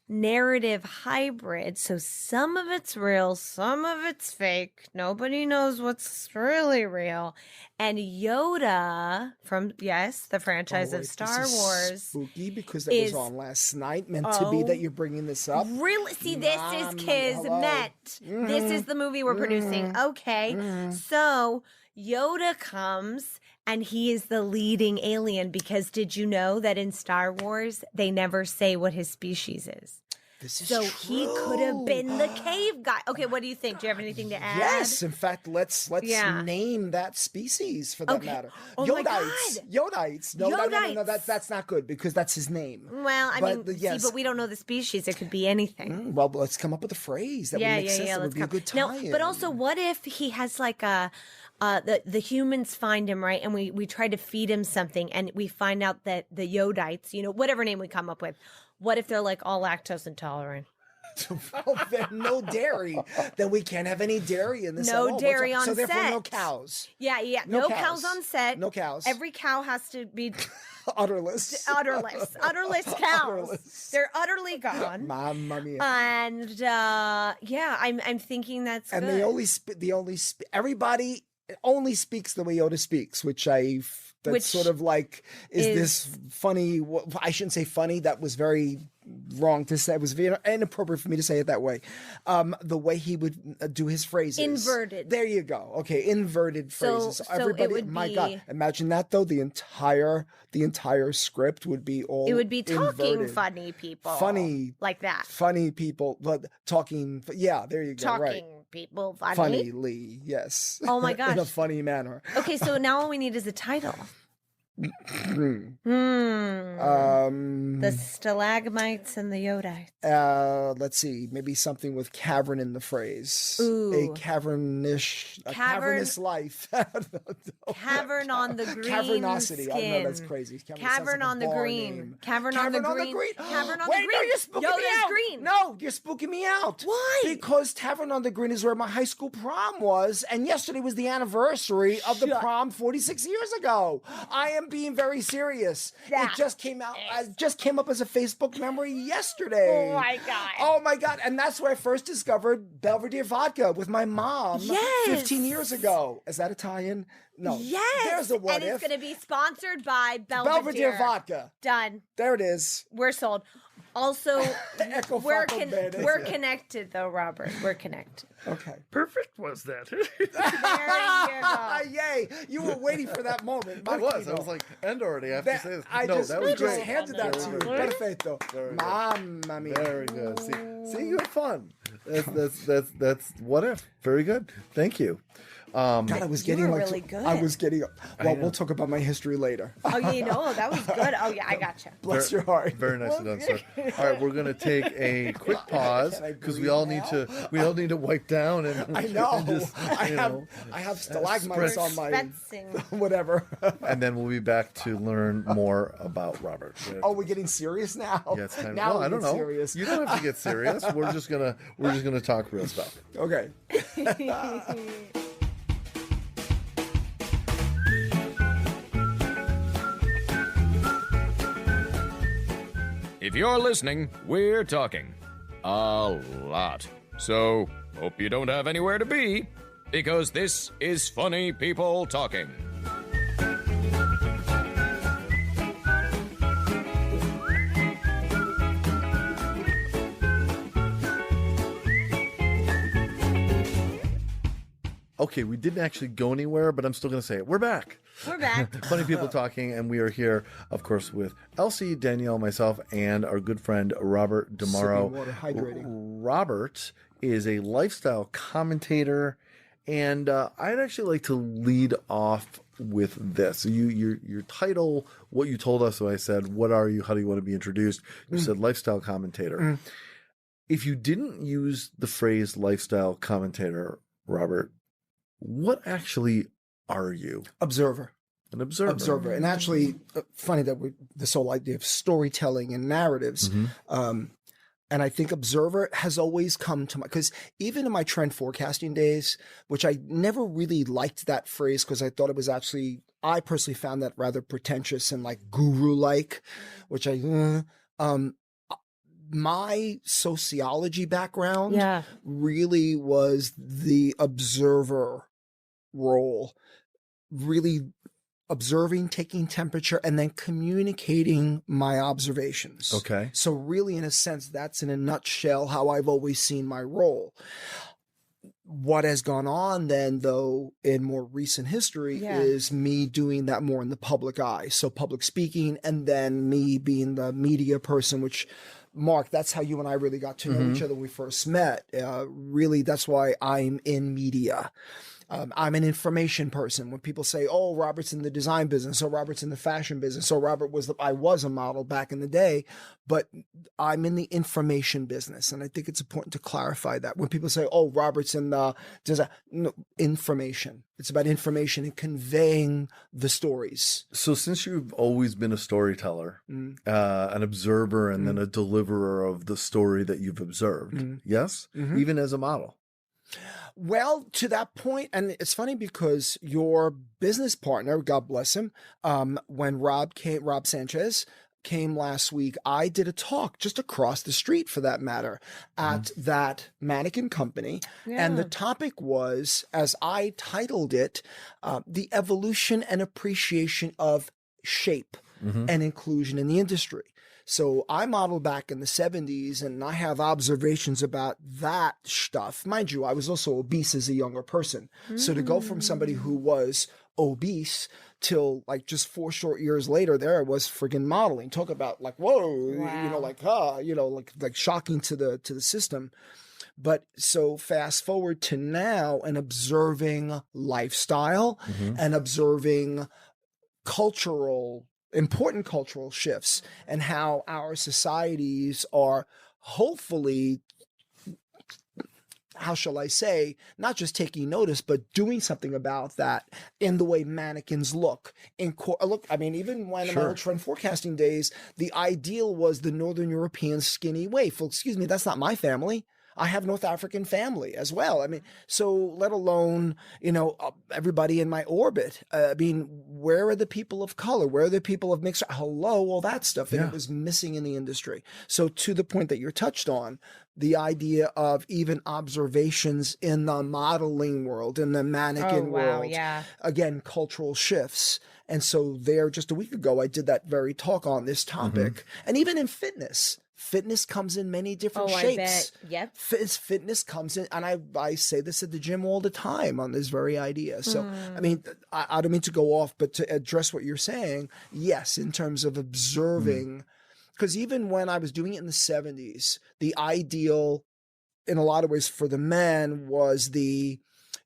narrative hybrid? So some of it's real, some of it's fake. Nobody knows what's really real. And Yoda from, the franchise Oh, of wait, Star this is Wars. spooky because it is- was on last night. Meant to be that you're bringing this up. Really? See, this is Hello. Kismet. This is the movie we're producing. Okay. So Yoda comes and he is the leading alien because did you know that in Star Wars, they never say what his species is? This is So true. he could have been the cave guy. Okay, what do you think? Do you have anything to add? Yes, in fact, let's Yeah. name that species for that Okay. matter. Oh my Yodites. God. Yodites. No, Yodites. that's not good because that's his name. Well, I But mean, yes. see, but we don't know the species. It could be anything. Well, let's come up with a phrase that would make sense. That would be a good tie. No, but also, what if he has like the humans find him, right, and we try to feed him something, and we find out that the Yodites, whatever name we come up with, what if they're like all lactose intolerant? Well, then no dairy. Then we can't have any dairy in this. No at all. dairy on So therefore, no set. cows. Yeah. No No cows. cows on set. No cows. Every cow has to be Udderless. udderless cows. Udderless. They're utterly gone. Mamma mia. And I'm thinking that's And good. everybody only speaks the way Yoda speaks, which that's Which sort of like is this funny? I shouldn't say funny. That was very wrong to say. It was very inappropriate for me to say it that way. The way he would do his phrases, Inverted. There you go. Okay, inverted phrases. So Everybody, it would my be- God, imagine that though. The entire script would be all. It would be talking inverted. funny people. Funny. Like that. Funny people, but talking. Yeah, there you go. Talking Right. people funny. Funnily, yes. Oh my In gosh. a funny manner. Okay, so now all we need is a title. The stalagmites and the yodites. Let's see, maybe something with cavern in the phrase. Ooh. A cavernous life. Cavern on the green Cavernosity. skin. I know that's crazy. Cavern on the green. Name. Cavern on the green. Cavern on the Wait, green. no, you're spooking me Yoda's out. green. No, you're spooking me out. Why? Because Tavern on the Green is where my high school prom was, and yesterday was the anniversary of the prom 46 years ago. I am being very serious. It just came out. It just came up as a Facebook memory yesterday. Oh my God. Oh my God. And that's where I first discovered Belvedere vodka with my mom 15 years ago. Is that Italian? No. Yes. There's a what and if. it's going to be sponsored by Belvedere. Vodka. Done. There it is. We're sold. Also, Echo we're mayonnaise. connected, though, Robert. We're connected. Okay. Perfect was that? There you go. Yay. You were waiting for that moment. I was like, end already. I have to say this. I No, just, that was just great. handed that to you. Perfecto. Very good. Mamma mia. Very good. See, you had fun. That's what if. Very good. Thank you. God, I was getting were like really good. I was getting. Well, we'll talk about my history later. Oh, you know, that was good. Oh, yeah, I gotcha. Bless your heart. Very nicely done, sir. All right, we're gonna take a quick pause because we all need to wipe down and I know. and just, I have stalagmites on my Fencing. whatever. and then we'll be back to learn more about Robert. Oh, we're getting serious now. Yeah, it's time. Now Well, we I don't get know. serious. You don't have to get serious. We're just gonna talk real stuff. Okay. If you're listening, we're talking. A lot. So, hope you don't have anywhere to be, because this is Funny People Talking. Okay, we didn't actually go anywhere, but I'm still going to say it. We're back. We're back. Funny People Talking, and we are here, of course, with Elsie, Danielle, myself, and our good friend Robert DeMauro. Sipping water, hydrating. Robert is a lifestyle commentator, and I'd actually like to lead off with this. So your title, what you told us, so I said, what are you? How do you want to be introduced? You said lifestyle commentator. If you didn't use the phrase lifestyle commentator, Robert, what actually are you? Observer. An observer. And actually, funny that this whole idea of storytelling and narratives. And I think observer has always come to because even in my trend forecasting days, which I never really liked that phrase because I thought it was actually, I personally found that rather pretentious and like guru-like, which my sociology background really was the observer role, really observing, taking temperature, and then communicating my observations. Okay. So really, in a sense, that's in a nutshell how I've always seen my role. What has gone on then, though, in more recent history is me doing that more in the public eye. So public speaking, and then me being the media person, which, Marc, that's how you and I really got to know each other when we first met. Really, that's why I'm in media. I'm an information person. When people say, oh, Robert's in the design business, or Robert's in the fashion business, or I was a model back in the day, but I'm in the information business. And I think it's important to clarify that. When people say, oh, Robert's in the design, no, information. It's about information and conveying the stories. So since you've always been a storyteller, an observer, and then a deliverer of the story that you've observed, yes? Even as a model? Well, to that point, and it's funny because your business partner, God bless him, when Rob Sanchez came last week, I did a talk just across the street, for that matter, at that mannequin company. And the topic was, as I titled it, the evolution and appreciation of shape and inclusion in the industry. So I modeled back in the 70s, and I have observations about that stuff. Mind you, I was also obese as a younger person. So to go from somebody who was obese till like just 4 short years later, there I was friggin' modeling. Talk about like, whoa, like shocking to the system. But so fast forward to now and observing lifestyle and observing important cultural shifts, and how our societies are hopefully, how shall I say, not just taking notice, but doing something about that in the way mannequins look. Look, I mean, even when in my old trend forecasting days, the ideal was the Northern European skinny waif. Well, excuse me, that's not my family. I have North African family as well. I mean, so let alone, everybody in my orbit. I mean, where are the people of color? Where are the people of mixed? Hello, all that stuff. And it was missing in the industry. So to the point that you're touched on, the idea of even observations in the modeling world, in the mannequin world, again, cultural shifts. And so there, just a week ago, I did that very talk on this topic. And even in fitness comes in many different shapes. I bet. Yep. Fitness comes in, and I say this at the gym all the time on this very idea. So, I mean, I don't mean to go off, but to address what you're saying, yes, in terms of observing, because even when I was doing it in the 70s, the ideal in a lot of ways for the man was the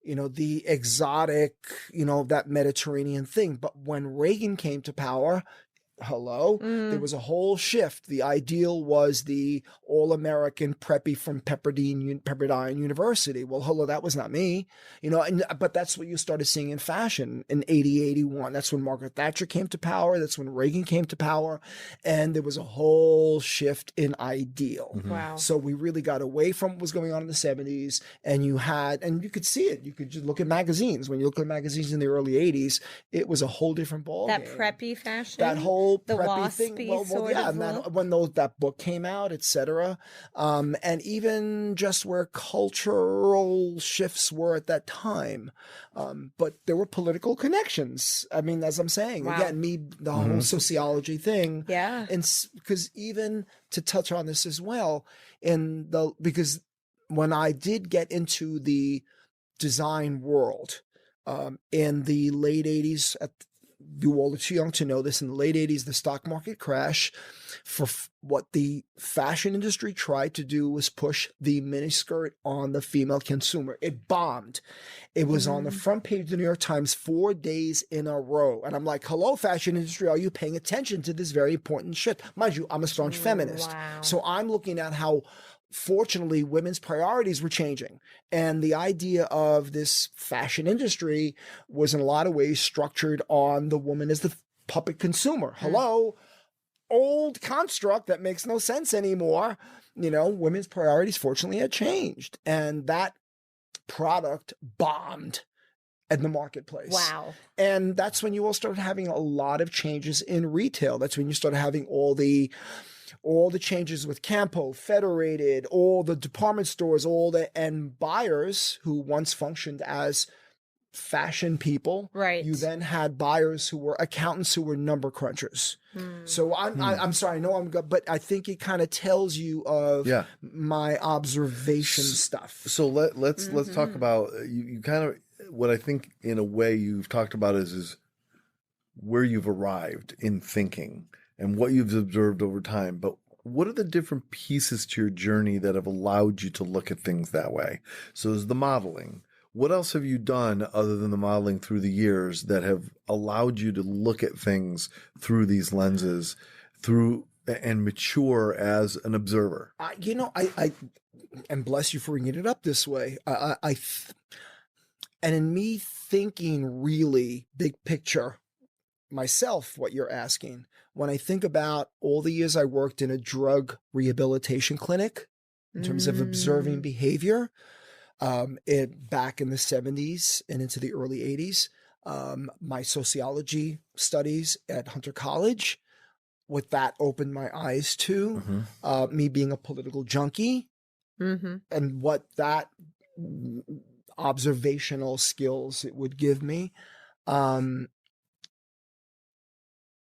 exotic, that Mediterranean thing. But when Reagan came to power, there was a whole shift. The ideal was the all-American preppy from Pepperdine University. Well, that was not me, but that's what you started seeing in fashion in 80, 81. That's when Margaret Thatcher came to power. That's when Reagan came to power. And there was a whole shift in ideal. Wow. So we really got away from what was going on in the 70s, and you could see it. You could just look at magazines. When you look at magazines in the early 80s, it was a whole different ballgame. That preppy fashion? That whole the preppy waspy thing. sort of look. When that book came out, etc. And even just where cultural shifts were at that time. But there were political connections. I mean, as I'm saying, again, the whole sociology thing. Yeah. And because even to touch on this as well, because when I did get into the design world in the late 80s, you all are too young to know this, in the late 80s, the stock market crash, for what the fashion industry tried to do was push the miniskirt on the female consumer. It bombed. It was on the front page of the New York Times 4 days in a row. And I'm like, hello, fashion industry, are you paying attention to this very important shit? Mind you, I'm a staunch feminist. Wow. So I'm looking at how, fortunately, women's priorities were changing. And the idea of this fashion industry was in a lot of ways structured on the woman as the puppet consumer. Hello, old construct that makes no sense anymore. Women's priorities fortunately had changed. And that product bombed in the marketplace. Wow. And that's when you all started having a lot of changes in retail. That's when you started having all the changes with Campo, Federated, all the department stores, and buyers who once functioned as fashion people. Right. You then had buyers who were accountants, who were number crunchers. So I'm sorry, I know I'm good, but I think it kind of tells you of my observation stuff. So let's talk about you kind of, what I think in a way you've talked about is where you've arrived in thinking and what you've observed over time. But what are the different pieces to your journey that have allowed you to look at things that way? So there's the modeling. What else have you done other than the modeling through the years that have allowed you to look at things through these lenses, and mature as an observer? I and bless you for bringing it up this way. And in me thinking really big picture myself, what you're asking, when I think about all the years I worked in a drug rehabilitation clinic in terms of observing behavior, back in the 70s and into the early 80s, my sociology studies at Hunter College, what that opened my eyes to, me being a political junkie, and what that observational skills it would give me.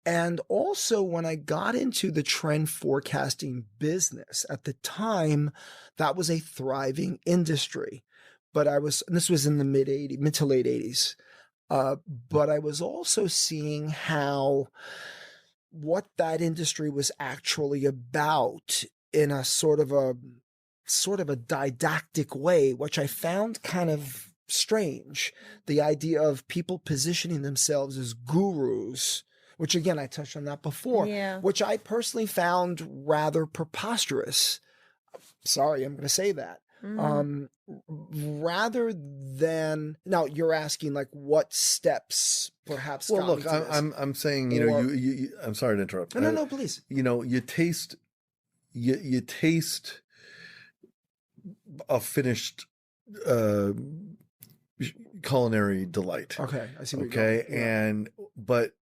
And also when I got into the trend forecasting business, at the time, that was a thriving industry. But and this was in the mid to late 80s. But I was also seeing how what that industry was actually about in a sort of a didactic way, which I found kind of strange. The idea of people positioning themselves as gurus, which again, I touched on that before, which I personally found rather preposterous. Sorry, I'm going to say that. Rather than, now you're asking like what steps perhaps. Well, look, I'm saying, you know, you I'm sorry to interrupt. No, please. You know, you taste a finished culinary delight. Okay, I see. Okay, and but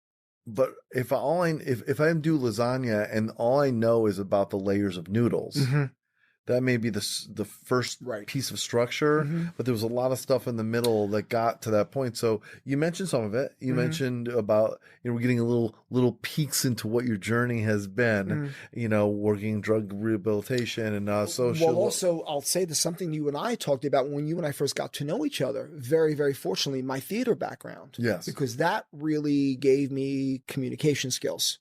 if I do lasagna and all I know is about the layers of noodles, that may be the first piece of structure, but there was a lot of stuff in the middle that got to that point. So you mentioned some of it. You mentioned about, you know, we're getting a little peeks into what your journey has been, you know, working drug rehabilitation and social. Well, also, I'll say there's something you and I talked about when you and I first got to know each other. Very, very fortunately, my theater background. Yes. Because that really gave me communication skills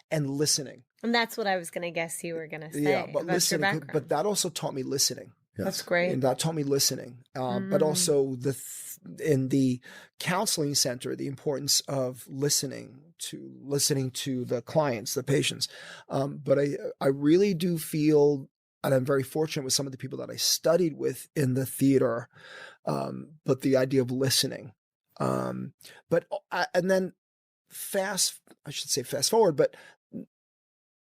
and listening. And that's what I was going to guess you were going to say. Yeah, but about listening, your background. but that also taught me listening. Yes. That's great. And that taught me listening. But also in the counseling center, the importance of listening to the clients, the patients. But I really do feel, and I'm very fortunate with some of the people that I studied with in the theater, but the idea of listening. And then fast forward, but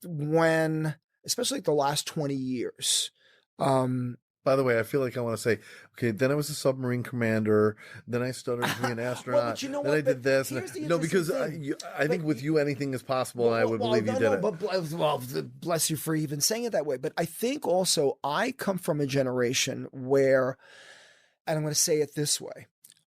when, especially like the last 20 years. By the way, I feel like I want to say, okay, then I was a submarine commander. Then I studied to be an astronaut. Well, but you know then what? I did this. Because I think with you, anything is possible, and I would believe you did it. But bless you for even saying it that way. But I think also I come from a generation where, and I'm going to say it this way,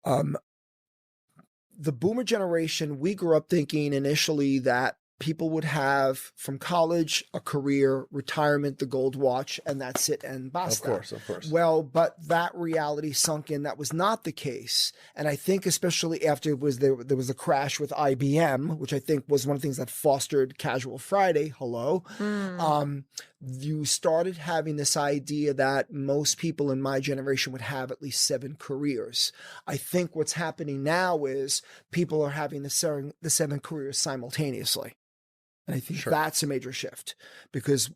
the boomer generation, we grew up thinking initially that people would have from college, a career, retirement, the gold watch, and that's it, and basta. Of course. Well, but that reality sunk in. That was not the case. And I think especially after there was a crash with IBM, which I think was one of the things that fostered Casual Friday. Hello. You started having this idea that most people in my generation would have at least 7 careers. I think what's happening now is people are having the 7 careers simultaneously. And I think that's a major shift because,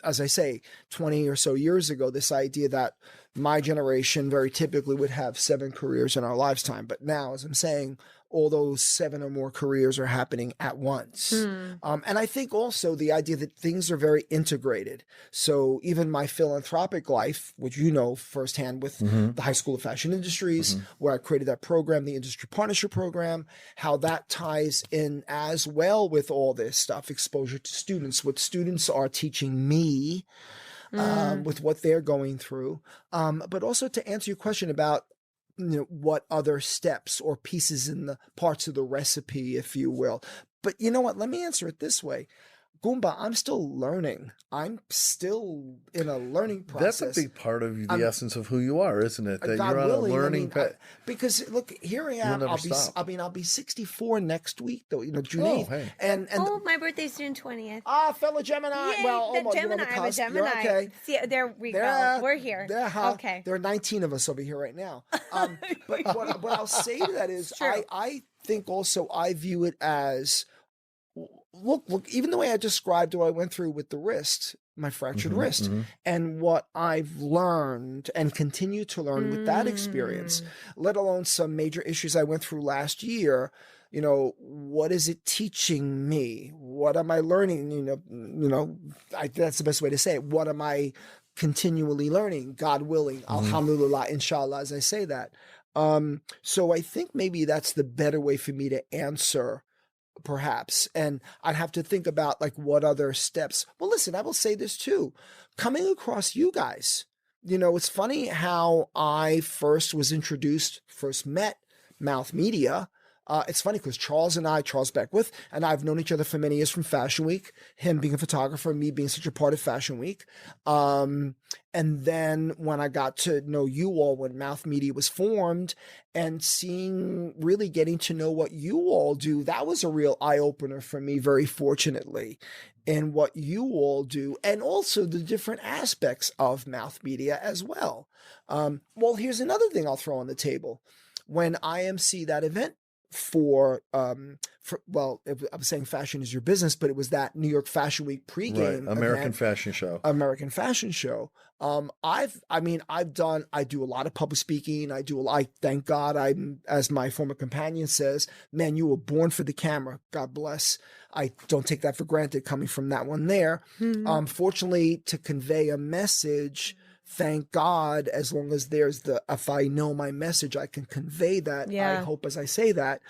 as I say, 20 or so years ago, this idea that my generation very typically would have 7 careers in our lifetime. But now, as I'm saying, all those 7 or more careers are happening at once. And I think also the idea that things are very integrated. So even my philanthropic life, which you know firsthand with the High School of Fashion Industries, where I created that program, the Industry Partnership Program, how that ties in as well with all this stuff, exposure to students, what students are teaching me with what they're going through. But also to answer your question about, you know, what other steps or pieces in the parts of the recipe, if you will. But you know what? Let me answer it this way. Goomba, I'm still learning. I'm still in a learning process. That's a big part of the essence of who you are, isn't it? That you're on willing, a learning path. Because look, here I am. I'll be 64 next week, though. You know, June 8th. Hey. And my birthday's June 20th. Fellow Gemini. Yay, well, almost. Gemini. You're on the I'm a cusp. Gemini. You're okay. See, there we go. We're here. Okay. There are 19 of us over here right now. But what I'll say to that is, I think also I view it as, look, even the way I described what I went through with the wrist, my fractured wrist, and what I've learned and continue to learn with that experience, let alone some major issues I went through last year. You know, what is it teaching me? What am I learning? That's the best way to say it. What am I continually learning? God willing, alhamdulillah, inshallah, as I say that. So I think maybe that's the better way for me to answer, perhaps. And I'd have to think about like what other steps. Well, listen, I will say this too. Coming across you guys, you know, it's funny how I first met MouthMedia It's funny because Charles Beckwith, and I've known each other for many years from Fashion Week, him being a photographer, me being such a part of Fashion Week. And then when I got to know you all, when MouthMedia was formed, and really getting to know what you all do, that was a real eye-opener for me, very fortunately, in what you all do, and also the different aspects of MouthMedia as well. Well, here's another thing I'll throw on the table. When I MC that event I was saying fashion is your business, but it was that New York Fashion Week pregame American event, Fashion Show. American Fashion Show. I do a lot of public speaking. I thank God, as my former companion says, man, you were born for the camera. God bless. I don't take that for granted coming from that one there. Fortunately, to convey a message, thank God, as long as if I know my message, I can convey that. I hope as I say that.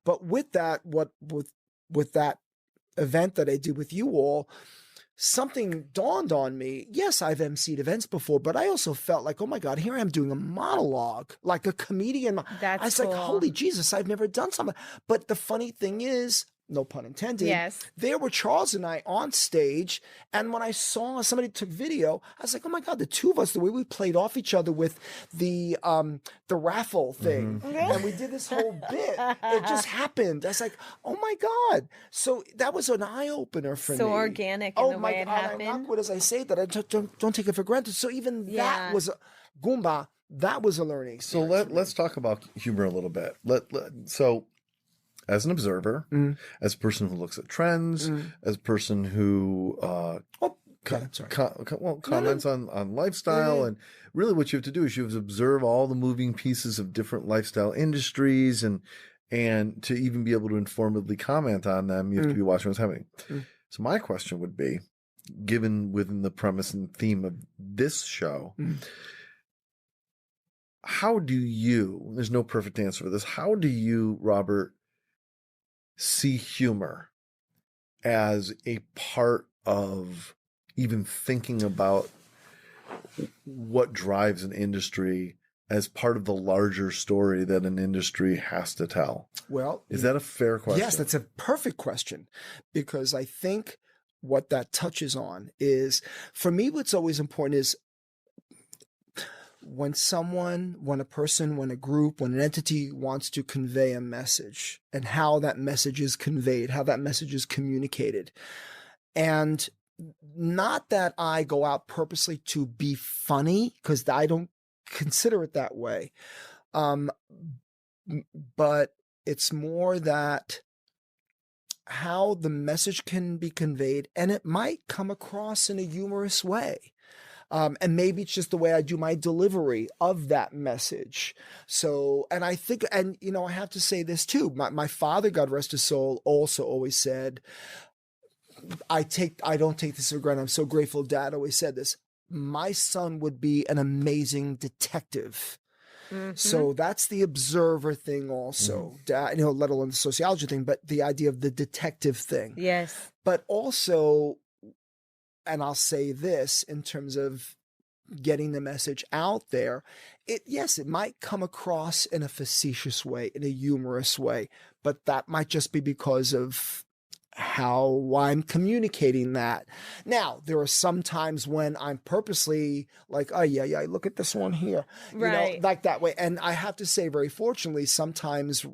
But with that, with that event that I did with you all, something dawned on me. Yes, I've emceed events before, but I also felt like, oh my God, here I am doing a monologue, like a comedian. That's I was cool. like, holy Jesus, I've never done something. But the funny thing is, no pun intended. Yes. There were Charles and I on stage. And when I saw somebody took video, I was like, oh my God, the two of us, the way we played off each other with the raffle thing. And we did this whole bit. It just happened. I was like, oh my God. So that was an eye opener for me. So organic in the way it happened. I'm awkward as I say that. I don't take it for granted. So even that was Goomba. That was a learning. So let's talk about humor a little bit. So as an observer, as a person who looks at trends, as a person who comments on lifestyle, and really what you have to do is you have to observe all the moving pieces of different lifestyle industries, and to even be able to informedly comment on them, you have to be watching what's happening. So my question would be, given within the premise and theme of this show, how do you, there's no perfect answer for this, how do you, Robert, see humor as a part of even thinking about what drives an industry as part of the larger story that an industry has to tell? Well, is that a fair question? Yes, that's a perfect question, because I think what that touches on is, for me, what's always important is when a person, when a group, when an entity wants to convey a message, and how that message is conveyed, how that message is communicated. And not that I go out purposely to be funny, because I don't consider it that way. But it's more that how the message can be conveyed, and it might come across in a humorous way. And maybe it's just the way I do my delivery of that message. So, and I think, and I have to say this too. My father, God rest his soul, also always said, I don't take this for granted. I'm so grateful Dad always said this. My son would be an amazing detective. So that's the observer thing also, let alone the sociology thing, but the idea of the detective thing. Yes. But also, and I'll say this in terms of getting the message out there, it might come across in a facetious way, in a humorous way, but that might just be because of how I'm communicating that. Now, there are some times when I'm purposely like, oh yeah, look at this one here, right, like that way. And I have to say, very fortunately, sometimes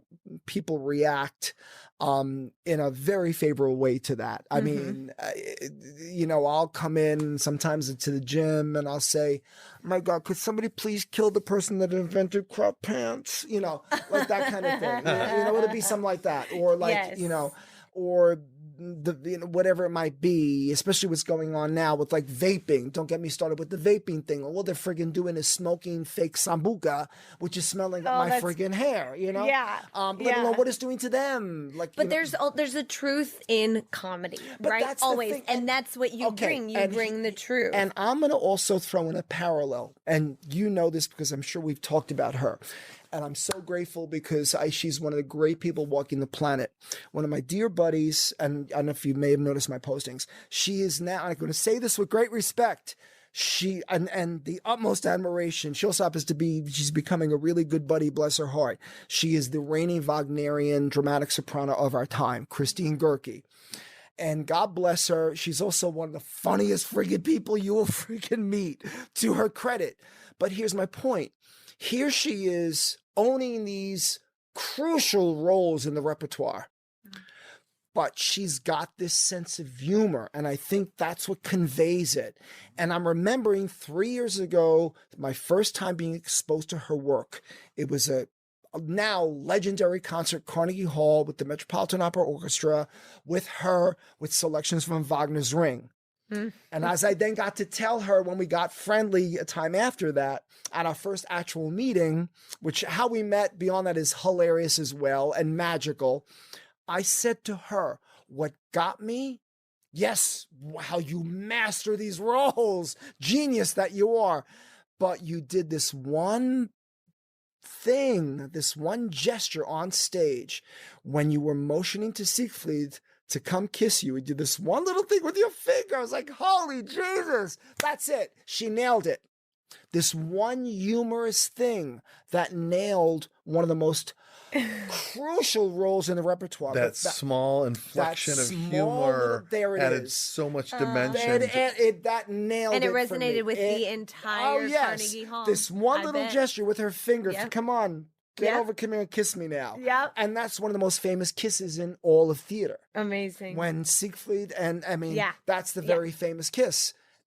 people react in a very favorable way to that. I mean, I'll come in sometimes to the gym and I'll say, my God, could somebody please kill the person that invented crop pants? Like that kind of thing. It'll be something like that. Or like, or whatever it might be, especially what's going on now with like vaping. Don't get me started with the vaping thing. All they're friggin' doing is smoking fake sambuca, which is smelling like my friggin' hair, Yeah. Let alone what it's doing to them. Like, but there's a truth in comedy, right? That's always, and that's what you bring. You bring the truth. And I'm going to also throw in a parallel, and you know this because I'm sure we've talked about her. And I'm so grateful because she's one of the great people walking the planet. One of my dear buddies, and I don't know if you may have noticed my postings, she is now, I'm going to say this with great respect, She and the utmost admiration. She also happens to be, she's becoming a really good buddy, bless her heart. She is the reigning Wagnerian dramatic soprano of our time, Christine Goerke. And God bless her, she's also one of the funniest friggin' people you will freaking meet, to her credit. But here's my point. Here she is owning these crucial roles in the repertoire. But she's got this sense of humor, and I think that's what conveys it. And I'm remembering 3 years ago, my first time being exposed to her work. It was a now legendary concert, Carnegie Hall, with the Metropolitan Opera Orchestra, with her, with selections from Wagner's Ring. And as I then got to tell her when we got friendly a time after that, at our first actual meeting, which how we met beyond that is hilarious as well and magical, I said to her, what got me? Yes, how you master these roles, genius that you are. But you did this one thing, this one gesture on stage when you were motioning to Siegfried to come kiss you. You did this one little thing with your finger. I was like, holy Jesus, that's it. She nailed it. This one humorous thing that nailed one of the most crucial roles in the repertoire. That small inflection of humor added so much dimension. That nailed it. And it for resonated me. with the entire Carnegie Hall. This one I little bet. gesture with her finger. Yep. Come on, get Yep. over, come here and kiss me now. Yep. And that's one of the most famous kisses in all of theater. Amazing. When Siegfried, and I mean, Yeah. that's the very famous kiss.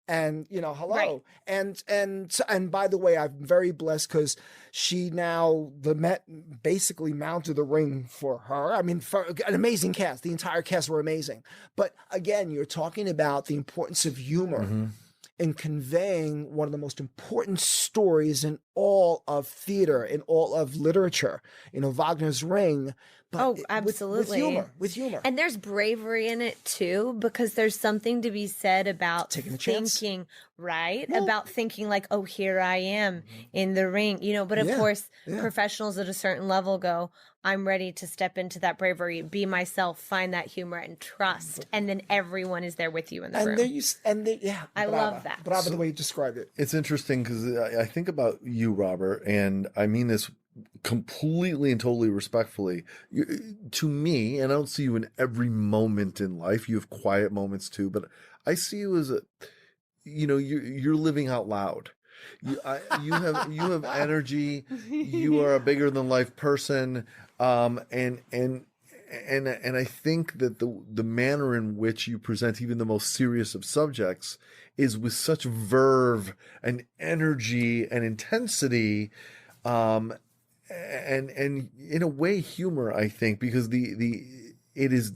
And, you know, hello. Right. And by the way, I'm very blessed because she now, the Met basically mounted the ring for her. I mean, for an amazing cast. The entire cast were amazing. But again, you're talking about the importance of humor in conveying one of the most important stories in all of theater, in all of literature. You know, Wagner's Ring. But absolutely. With humor. And there's bravery in it too, because there's something to be said about Taking a chance. thinking, right? About thinking like, oh, here I am in the ring, you know, but of course, professionals at a certain level go, I'm ready to step into that bravery, be myself, find that humor and trust. And then everyone is there with you in the room. I love that. Bravo the way you described it. It's interesting because I think about you, Robert, and I mean this completely and totally respectfully. To me, and I don't see you in every moment in life. You have quiet moments too, but I see you as you're living out loud. You have energy. You are a bigger than life person, and I think that the manner in which you present even the most serious of subjects is with such verve and energy and intensity, and in a way humor, I think, because it is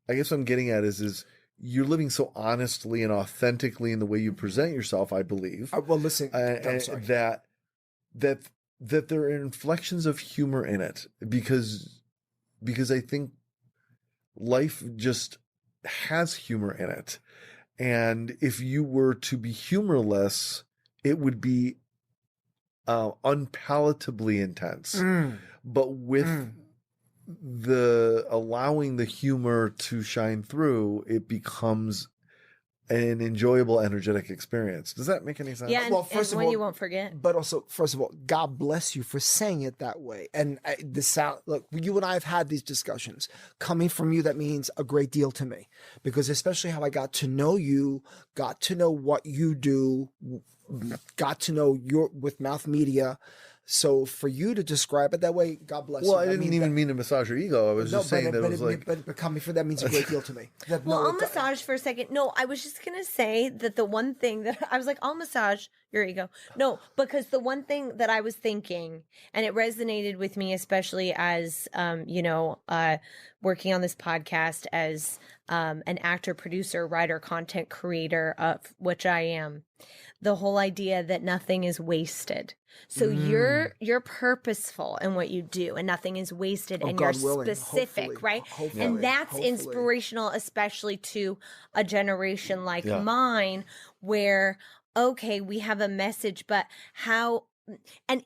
I guess what I'm getting at is you're living so honestly and authentically in the way you present yourself, I believe. Well, listen, I'm sorry. that there are inflections of humor in it because I think life just has humor in it. And if you were to be humorless, it would be unpalatably intense. But with the allowing the humor to shine through, it becomes an enjoyable, energetic experience. Does that make any sense? Yeah, Well, first of all, you won't forget. But also, first of all, God bless you for saying it that way. And look, you and I have had these discussions. Coming from you, that means a great deal to me, because especially how I got to know you, got to know what you do, got to know your with MouthMedia. So for you to describe it that way, God bless you. Well, I didn't even mean to massage your ego. I was just saying that it was like... But coming from that means a great deal to me. I'll massage for a second. No, I was just going to say that the one thing that I was like, I'll massage your ego. No, because the one thing that I was thinking, and it resonated with me, especially as, working on this podcast as an actor, producer, writer, content creator, of which I am, the whole idea that nothing is wasted. So you're purposeful in what you do, and nothing is wasted, and you're specific, right? And that's inspirational, especially to a generation like mine, where okay, we have a message, but how? And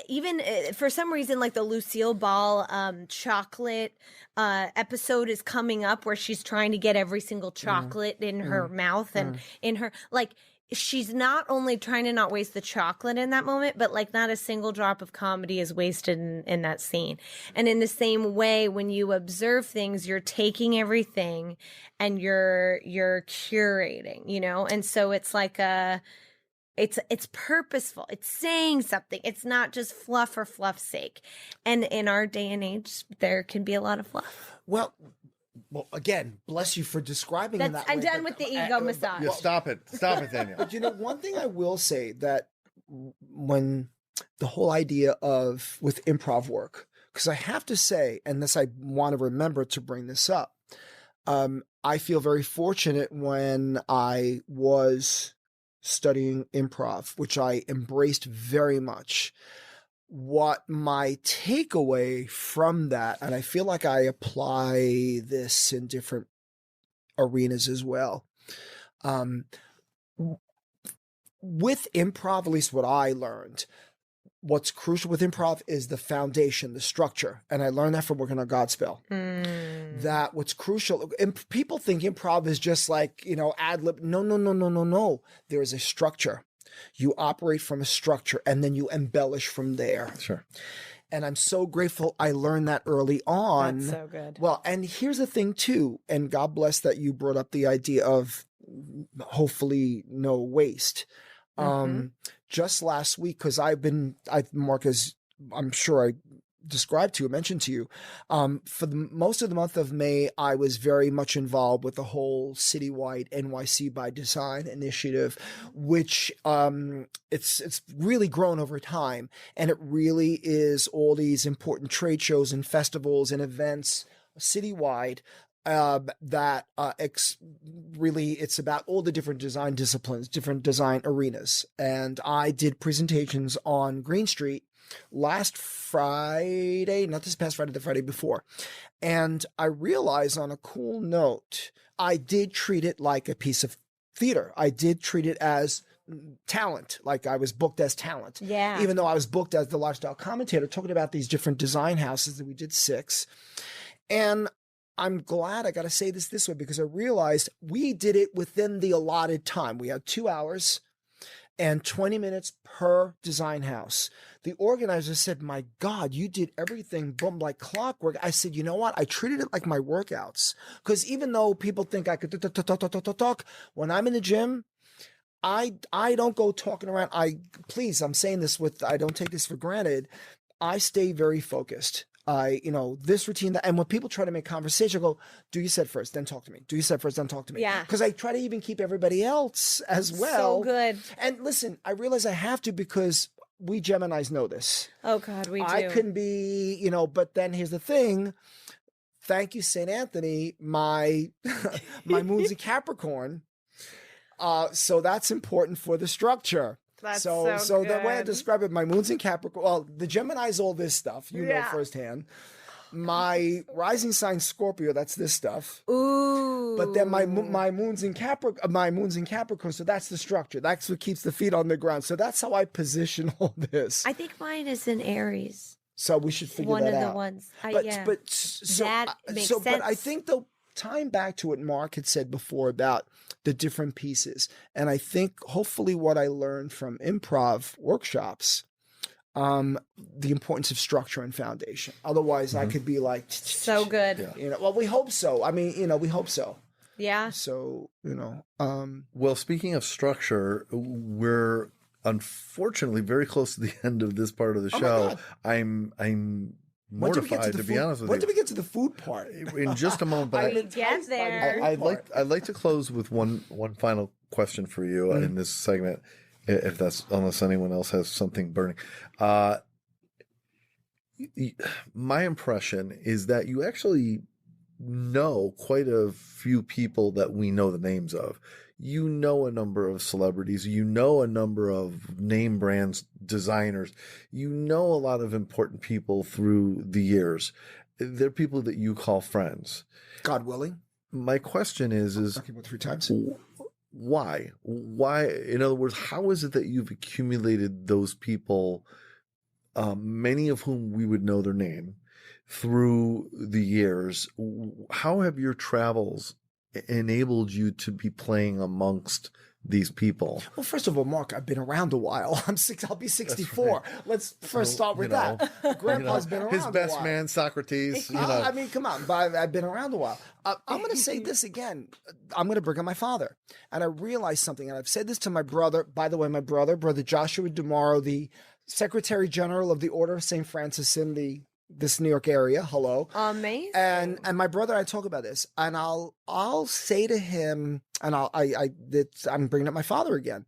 even for some reason, like the Lucille Ball chocolate episode is coming up, where she's trying to get every single chocolate in her mouth and in her, like, she's not only trying to not waste the chocolate in that moment, but like not a single drop of comedy is wasted in that scene. And in the same way, when you observe things, you're taking everything and you're curating, you know? And so it's like it's purposeful. It's saying something. It's not just fluff for fluff's sake. And in our day and age, there can be a lot of fluff. Well, again, bless you for describing it that I'm way, done but- with the ego massage. Yeah, stop it, Danielle. But you know, one thing I will say that when the whole idea of with improv work, because I have to say, and this I want to remember to bring this up, I feel very fortunate when I was studying improv, which I embraced very much. What my takeaway from that, and I feel like I apply this in different arenas as well. With improv, at least what I learned, what's crucial with improv is the foundation, the structure. And I learned that from working on Godspell. That what's crucial, and people think improv is just like, you know, ad lib. No. There is a structure. You operate from a structure and then you embellish from there. Sure. And I'm so grateful I learned that early on. That's so good. Well, and here's the thing too, and God bless that you brought up the idea of hopefully no waste. Just last week, because Marc, as I'm sure I described to you, mentioned to you, for most of the month of May, I was very much involved with the whole citywide NYC by Design initiative, which it's really grown over time, and it really is all these important trade shows and festivals and events citywide. Really, it's about all the different design disciplines, different design arenas. And I did presentations on Green Street last Friday, not this past Friday, the Friday before. And I realized on a cool note, I did treat it like a piece of theater. I did treat it as talent, like I was booked as talent. Yeah. Even though I was booked as the lifestyle commentator, talking about these different design houses that we did 6. And I'm glad I got to say this way, because I realized we did it within the allotted time. We had 2 hours and 20 minutes per design house. The organizer said, my God, you did everything boom like clockwork. I said, you know what? I treated it like my workouts. Because even though people think I could talk, when I'm in the gym, I don't go talking around. I'm saying this I don't take this for granted. I stay very focused. This routine, and when people try to make conversation, I go, do you said first, then talk to me. Do you said first, then talk to me. Yeah. Because I try to even keep everybody else as well. So good. And listen, I realize I have to, because we Geminis know this. Oh God, we do. I can be, but then here's the thing. Thank you, St. Anthony. My moon's a Capricorn. So that's important for the structure. That's so so the way I good. describe it, my moon's in Capricorn. Well, the Gemini's all this stuff, know firsthand. My rising sign Scorpio, that's this stuff. Ooh. But then my moon's in Capricorn, so that's the structure. That's what keeps the feet on the ground. So that's how I position all this. I think mine is in Aries. So we should figure One that of out. the ones. That makes But I sense. think though, tying back to what Marc had said before about the different pieces, and I think hopefully what I learned from improv workshops, the importance of structure and foundation. Otherwise, I could be like So good. Well, we hope so. I mean, we hope so. Yeah. So Well, speaking of structure, we're unfortunately very close to the end of this part of the Oh my show. God. I'm mortified, to be honest with when you. do we get to the food part? In just a moment, but We get there. I'd like to close with one final question for you in this segment, unless anyone else has something burning. My impression is that you actually know quite a few people that we know the names of. You know a number of celebrities. You know a number of name brands, designers. You know a lot of important people through the years. They're people that you call friends. God willing. My question is Okay, well, 3 times. why? Why? In other words, how is it that you've accumulated those people, many of whom we would know their name, through the years? How have your travels enabled you to be playing amongst these people. Well, first of all, Mark, I've been around a while. I'll be 64. Let's first start with that. Grandpa's been around his best a while. man, Socrates. I mean, come on. But I've been around a while. I'm going to say this again. I'm going to bring up my father. And I realized something, and I've said this to my brother. By the way, my brother Joshua DeMauro, the Secretary General of the Order of St. Francis in this New York area. Hello. Amazing. And my brother, I talk about this, and I'll say to him, and I'm bringing up my father again.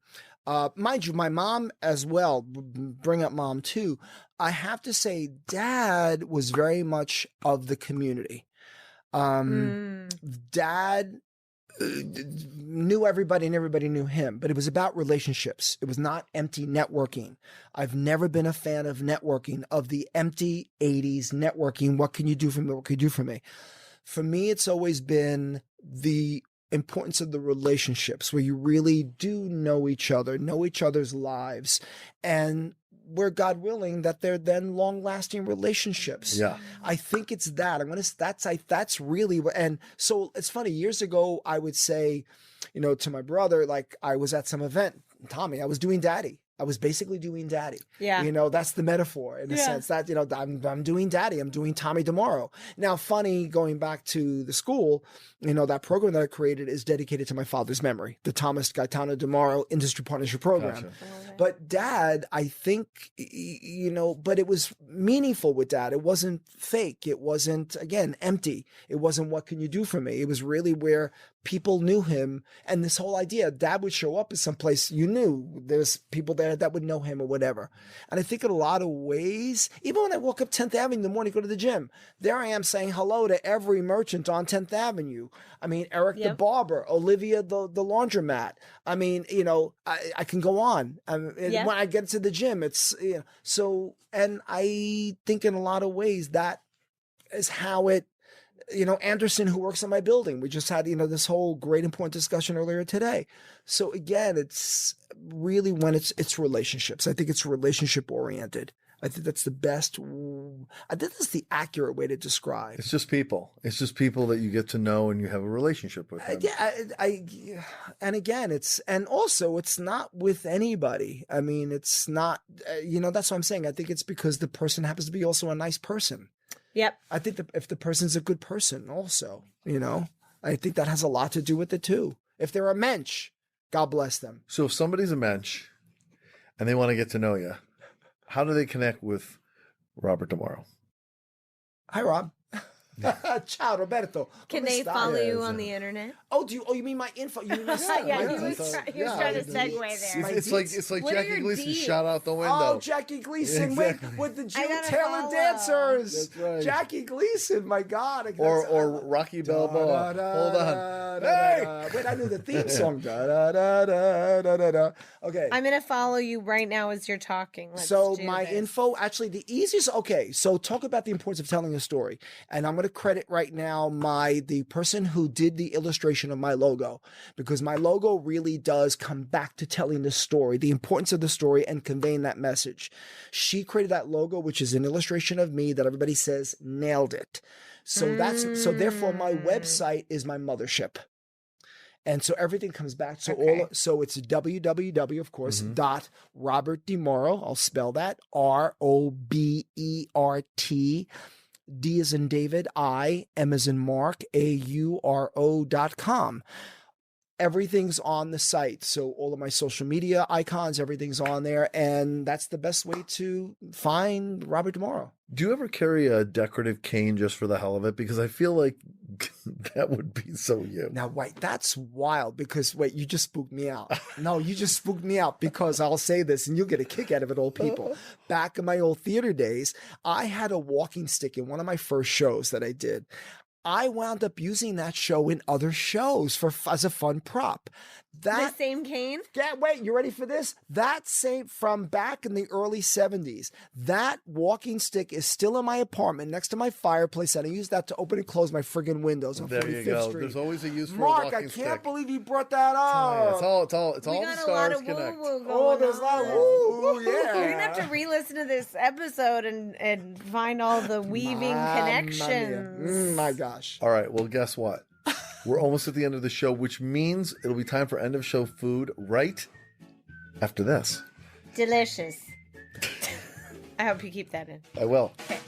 Mind you, my mom as well, bring up mom too. I have to say, Dad was very much of the community. Dad knew everybody and everybody knew him, but it was about relationships. It was not empty networking. I've never been a fan of networking, of the empty 80s networking. What can you do for me? What can you do for me? For me, it's always been the importance of the relationships where you really do know each other, know each other's lives, and where, God willing, that they're then long-lasting relationships. Yeah, I think it's that. That's really. And so it's funny. Years ago, I would say, to my brother, like I was at some event, Tommy, I was doing Daddy. I was basically doing Daddy. Yeah. That's the metaphor in a sense that, I'm doing Daddy. I'm doing Tommy DeMauro. Now, funny, going back to the school, that program that I created is dedicated to my father's memory, the Thomas Gaetano DeMauro Industry Partnership Program. Gotcha. But Dad, I think, but it was meaningful with Dad. It wasn't fake. It wasn't, again, empty. It wasn't what can you do for me? It was really where people knew him. And this whole idea, Dad would show up at some place you knew there's people there that would know him or whatever. And I think in a lot of ways, even when I walk up 10th Avenue in the morning, go to the gym, there I am saying hello to every merchant on 10th Avenue. I mean, Eric the barber, Olivia the laundromat. I mean, I can go on. When I get to the gym, it's so, and I think in a lot of ways that is how it, Anderson, who works in my building, we just had, this whole great important discussion earlier today. So again, it's really when it's relationships. I think it's relationship oriented. I think that's the best. I think that's the accurate way to describe. It's just people. It's just people that you get to know and you have a relationship with them. And again, it's not with anybody. I mean, it's not, that's what I'm saying. I think it's because the person happens to be also a nice person. Yep. I think that if the person's a good person also, I think that has a lot to do with it too. If they're a mensch, God bless them. So if somebody's a mensch and they want to get to know you, how do they connect with Robert DeMauro? Hi, Rob. Ciao, Roberto. Can they follow you on the internet? Oh, you mean my info? You mean my stuff? Yeah, he was trying to segue there. It's like What are Jackie your Gleason deeds? shot out the window. Oh, Jackie Gleason with the Jew gotta Taylor follow. dancers. That's right. Jackie Gleason, my God. Or Rocky Balboa. Hold on. Hey! Wait, I knew the theme song. Okay. I'm going to follow you right now as you're talking. Let's So do my this. info, actually the easiest, so talk about the importance of telling a story. And I'm going to credit right now the person who did the illustration of my logo, because my logo really does come back to telling the story, the importance of the story and conveying that message. She created that logo, which is an illustration of me that everybody says nailed it. So therefore my website is my mothership. And so everything comes back. So so it's www, of course, dot Robert DeMauro. I'll spell that ROBERT. D as in David, I, M as in Mark, AURO.com. Everything's on the site. So all of my social media icons, everything's on there. And that's the best way to find Robert DeMauro. Do you ever carry a decorative cane just for the hell of it? Because I feel like that would be so you. Now, wait, that's wild because, you just spooked me out. No, you just spooked me out because I'll say this and you'll get a kick out of it, old people. Back in my old theater days, I had a walking stick in one of my first shows that I did. I wound up using that show in other shows as a fun prop. The same cane? Yeah, wait, you ready for this? That same from back in the early 70s. That walking stick is still in my apartment next to my fireplace, and I use that to open and close my friggin' windows on 45th There you go. Street. There's always a use for Mark, a walking I stick. can't believe you brought that up. It's all We the got a lot stars of connect. woo-woo Oh, going there's a lot of on. woo, yeah. You're going to have to re-listen to this episode and find all the weaving connections. My gosh. All right, well, guess what? We're almost at the end of the show, which means it'll be time for end of show food right after this. Delicious. I hope you keep that in. I will. Okay.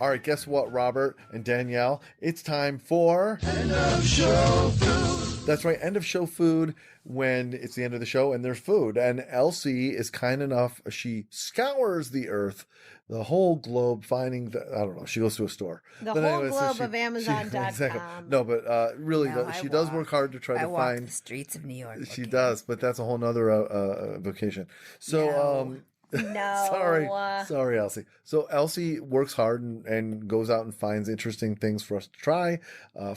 All right, guess what, Robert and Danielle? It's time for End of show food. That's right, end of show food when it's the end of the show and there's food. And Elsie is kind enough, she scours the earth, the whole globe, finding I don't know, she goes to a store. The But whole anyway, so globe she- of Amazon.com. Exactly. No, but really, No, she I does walk. work hard to try I to walk find. the streets of New York. She okay? does, but that's a whole nother vocation. So, No. sorry, Elsie. So Elsie works hard and goes out and finds interesting things for us to try,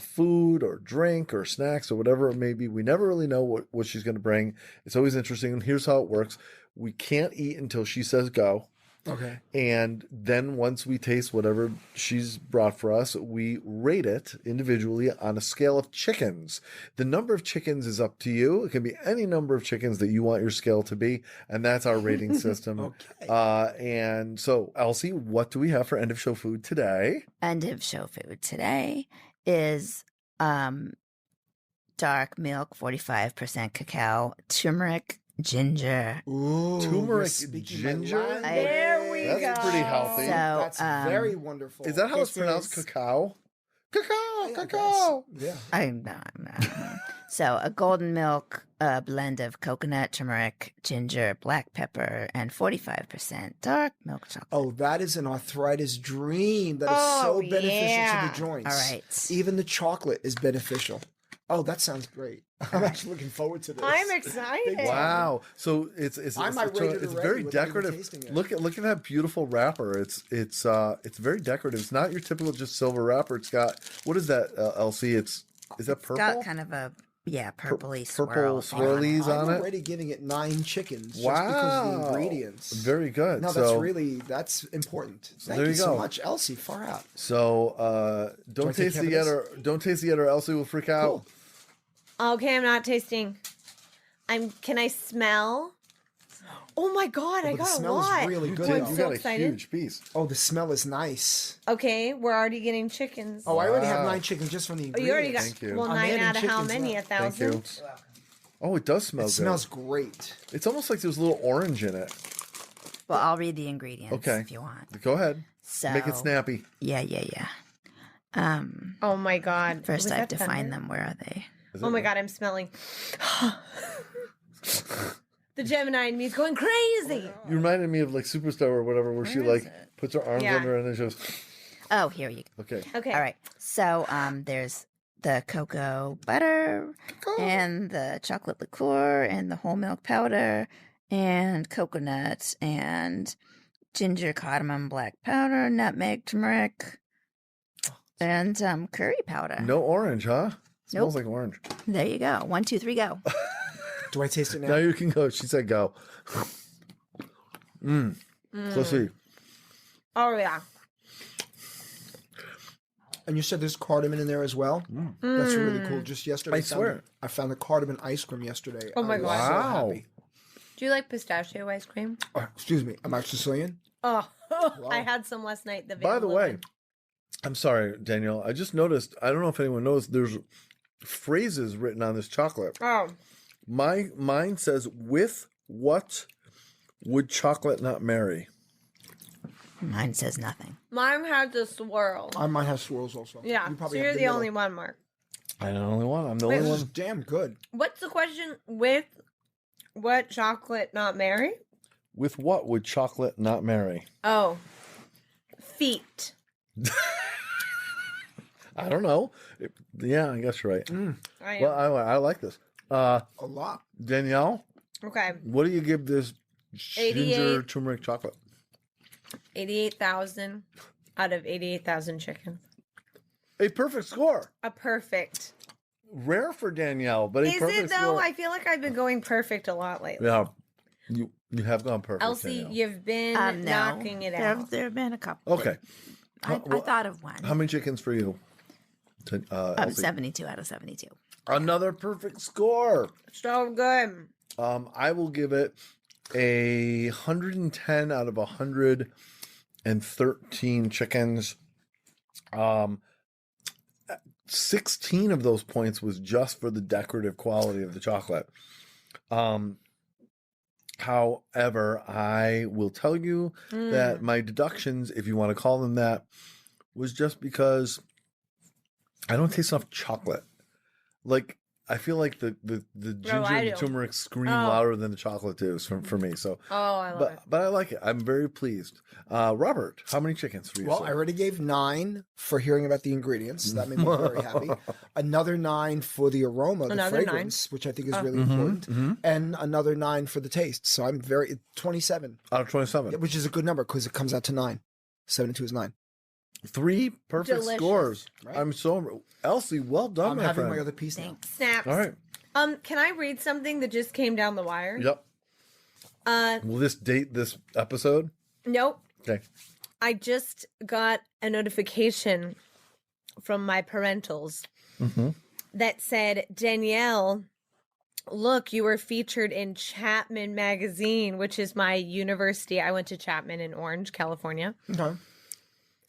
food or drink or snacks or whatever it may be. We never really know what she's going to bring. It's always interesting. And here's how it works. We can't eat until she says go. Okay. And then once we taste whatever she's brought for us, we rate it individually on a scale of chickens. The number of chickens is up to you. It can be any number of chickens that you want your scale to be. And that's our rating system. Okay. And so, Elsie, what do we have for end of show food today? End of show food today is dark milk, 45% cacao, turmeric, ginger. Ooh, Turmeric, you're speaking my ginger? language. There we go. That's pretty healthy. So, That's very wonderful. Is that how it's This pronounced? is- Cacao? Cacao, Yeah, I cacao. guess. Yeah. I'm not. So a golden milk blend of coconut, turmeric, ginger, black pepper, and 45% dark milk chocolate. Oh, that is an arthritis dream. That is Oh, so beneficial yeah. to the joints. All right. Even the chocolate is beneficial. Oh, that sounds great. I'm actually looking forward to this. I'm excited. Big time. Wow! So it's I might rate it it's already very without even decorative. tasting it. Look at that beautiful wrapper. It's very decorative. It's not your typical just silver wrapper. It's got what is that, Elsie? Is that purple? Got kind of a purpley purple swirl. swirlies I'm on it. already giving it 9 chickens just Wow! because of the ingredients. Very good. No, so, that's important. Thank there you you so go. much, Elsie. Far out. So don't I take taste it care yet, of or don't taste it yet, or Elsie will freak out. Cool. Okay, I'm not tasting. Can I smell? Oh my god, I but the got a smell is lot. really good. I'm You You so got a excited. huge piece. Oh, the smell is nice. Okay, we're already getting chickens. Oh, I already have Wow. 9 chickens just from the Oh, ingredients. you already got Thank you. well I'm 9 adding out of how chickens many? now. 1,000. Thank you. Oh, it does smell It good. smells great. It's almost like there's a little orange in it. Well, I'll read the ingredients Okay. if you want. Go ahead. So Make it snappy. Yeah. Oh my god. First Was I have that to find thunder? them. Where are they? Oh my god, I'm smelling. The Gemini in me is going crazy. You reminded me of like Superstar or whatever, where she like puts her arms Yeah. under her and then she goes, Oh, here you go. okay. Okay. All right. So there's the cocoa butter and the chocolate liqueur and the whole milk powder and coconut and ginger, cardamom, black powder, nutmeg, turmeric, and curry powder. No orange, huh? Smells Nope. like orange. There you go. 1, 2, 3, go. Do I taste it now? Now you can go. She said go. Let's see. Oh yeah. And you said there's cardamom in there as well? That's really cool. Just yesterday, I swear. I found the cardamom ice cream yesterday. Oh my I was God. so Wow. happy. Do you like pistachio ice cream? Oh, excuse me, am I Sicilian? Oh, I had some last night. By the way, I'm sorry, Danielle. I just noticed, I don't know if anyone knows, there's phrases written on this chocolate. oh, Mine says, with what would chocolate not marry? Mine says nothing. mine has a swirl. I might have swirls also. Yeah, You so probably you're have the middle. only one, Mark. I'm the only one. I'm the Wait, only This is one. damn good. What's the question? With what chocolate not marry? With what would chocolate not marry? Oh, feet. I don't know. Yeah, I guess you're right. I am. Well, I like this. A lot. Danielle, Okay, what do you give this ginger 88. turmeric chocolate? 88,000 out of 88,000 chickens. A perfect score. A perfect. Rare for Danielle, but a Is perfect it though? score. I feel like I've been going perfect a lot lately. Yeah, you have gone perfect. Elsie, Danielle. you've been No. knocking it out. There have been a couple. Okay. I Well, thought of one. How many chickens for you? Elsie? 72 out of 72. Another perfect score. So good. I will give it a 110 out of 113 chickens. 16 of those points was just for the decorative quality of the chocolate. However, I will tell you that my deductions, if you want to call them that, was just because I don't taste enough chocolate. Like, I feel like the ginger and turmeric scream louder than the chocolate do for me. So, I love it. But I like it. I'm very pleased. Robert, how many chickens for you? Well, sir? I already gave 9 for hearing about the ingredients. That made me very happy. Another 9 for the aroma, the fragrance, which I think is really important, and another 9 for the taste. So I'm 27 out of 27, which is a good number because it comes out to 9. 7 and 2 is 9. 3 perfect Delicious. scores. Right. I'm so Elsie. Well done, I'm my having friend. my other piece now. Snaps. All right. Can I read something that just came down the wire? Yep. Will this date this episode? Nope. Okay. I just got a notification from my parentals that said, Danielle, look, you were featured in Chapman Magazine, which is my university. I went to Chapman in Orange, California. Okay.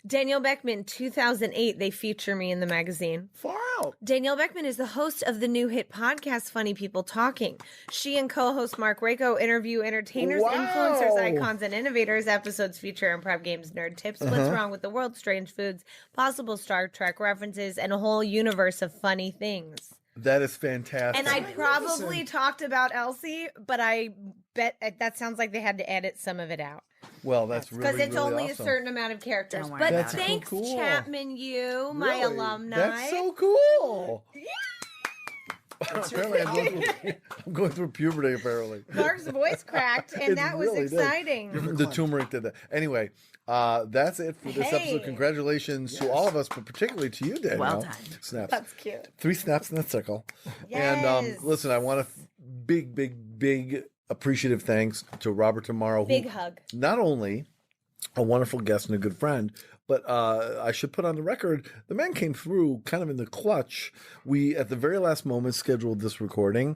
Danielle Beckman, 2008, they feature me in the magazine. Far out. Danielle Beckman is the host of the new hit podcast, Funny People Talking. She and co-host Marc interview entertainers, influencers, icons, and innovators. Episodes feature improv games, nerd tips, what's wrong with the world, strange foods, possible Star Trek references, and a whole universe of funny things. That is fantastic. And I probably talked about Elsie, but I bet that sounds like they had to edit some of it out. Well, that's really, because it's really only awesome. a certain amount of characters. Don't worry But about it. thanks, That's so cool. Chapman, my Really? alumni. That's so cool. Apparently, I'm going through puberty, apparently. Mark's voice cracked, and It that was really did. exciting. The turmeric did that. Anyway, that's it for this episode. Congratulations to all of us, but particularly to you, Danielle. Well done. Snaps. That's cute. 3 snaps in the sickle. Yes. And listen, I want a big appreciative thanks to Robert Tomorrow. Big hug. Not only a wonderful guest and a good friend, but I should put on the record, the man came through kind of in the clutch. We, at the very last moment, scheduled this recording,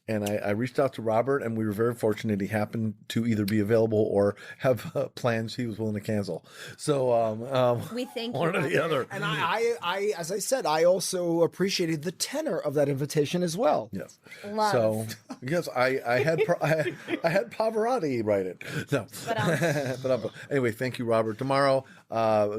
and I reached out to Robert, and we were very fortunate he happened to either be available or have plans he was willing to cancel. So We thank one you, or the other. And I, as I said, I also appreciated the tenor of that invitation as well. Yes. Love. So yes, I had Pavarotti write it. No. But anyway, thank you, Robert. Tomorrow,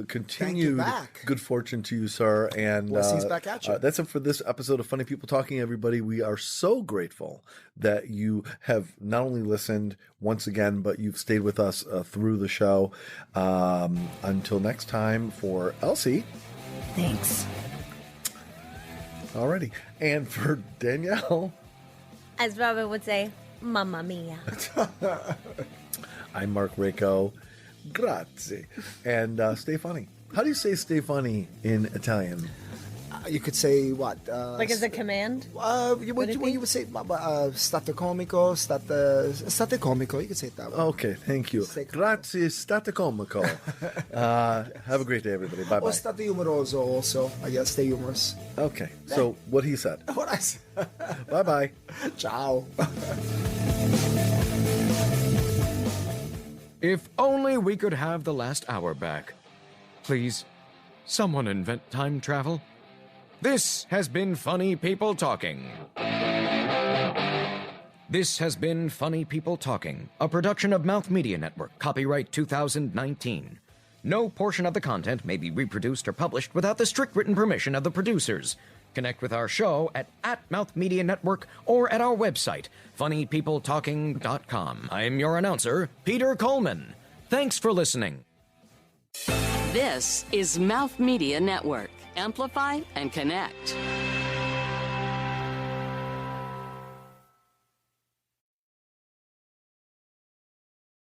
continued back. good fortune to you, sir. And Blessings back at you. That's it for this episode of Funny People Talking, everybody. We are so grateful that you have not only listened once again, but you've stayed with us through the show. Until next time, for Elsie. Thanks. Alrighty. And for Danielle. As Robin would say, Mamma Mia. I'm Marc. Grazie. And stay funny. How do you say stay funny in Italian? You could say what? Like as a command? You would say state comico, state comico. You could say it that way. Okay, thank you. Grazie, state comico. Have a great day, everybody. Bye-bye. Or state humoroso also. I guess stay humorous. Okay, so what he said. What I said. Bye-bye. Ciao. If only we could have the last hour back. Please, someone invent time travel. This has been Funny People Talking. This has been Funny People Talking, a production of MouthMedia Network, copyright 2019. No portion of the content may be reproduced or published without the strict written permission of the producers. Connect with our show at MouthMedia Network or at our website, funnypeopletalking.com. I'm your announcer, Peter Coleman. Thanks for listening. This is Mouth Media Network. Amplify and connect.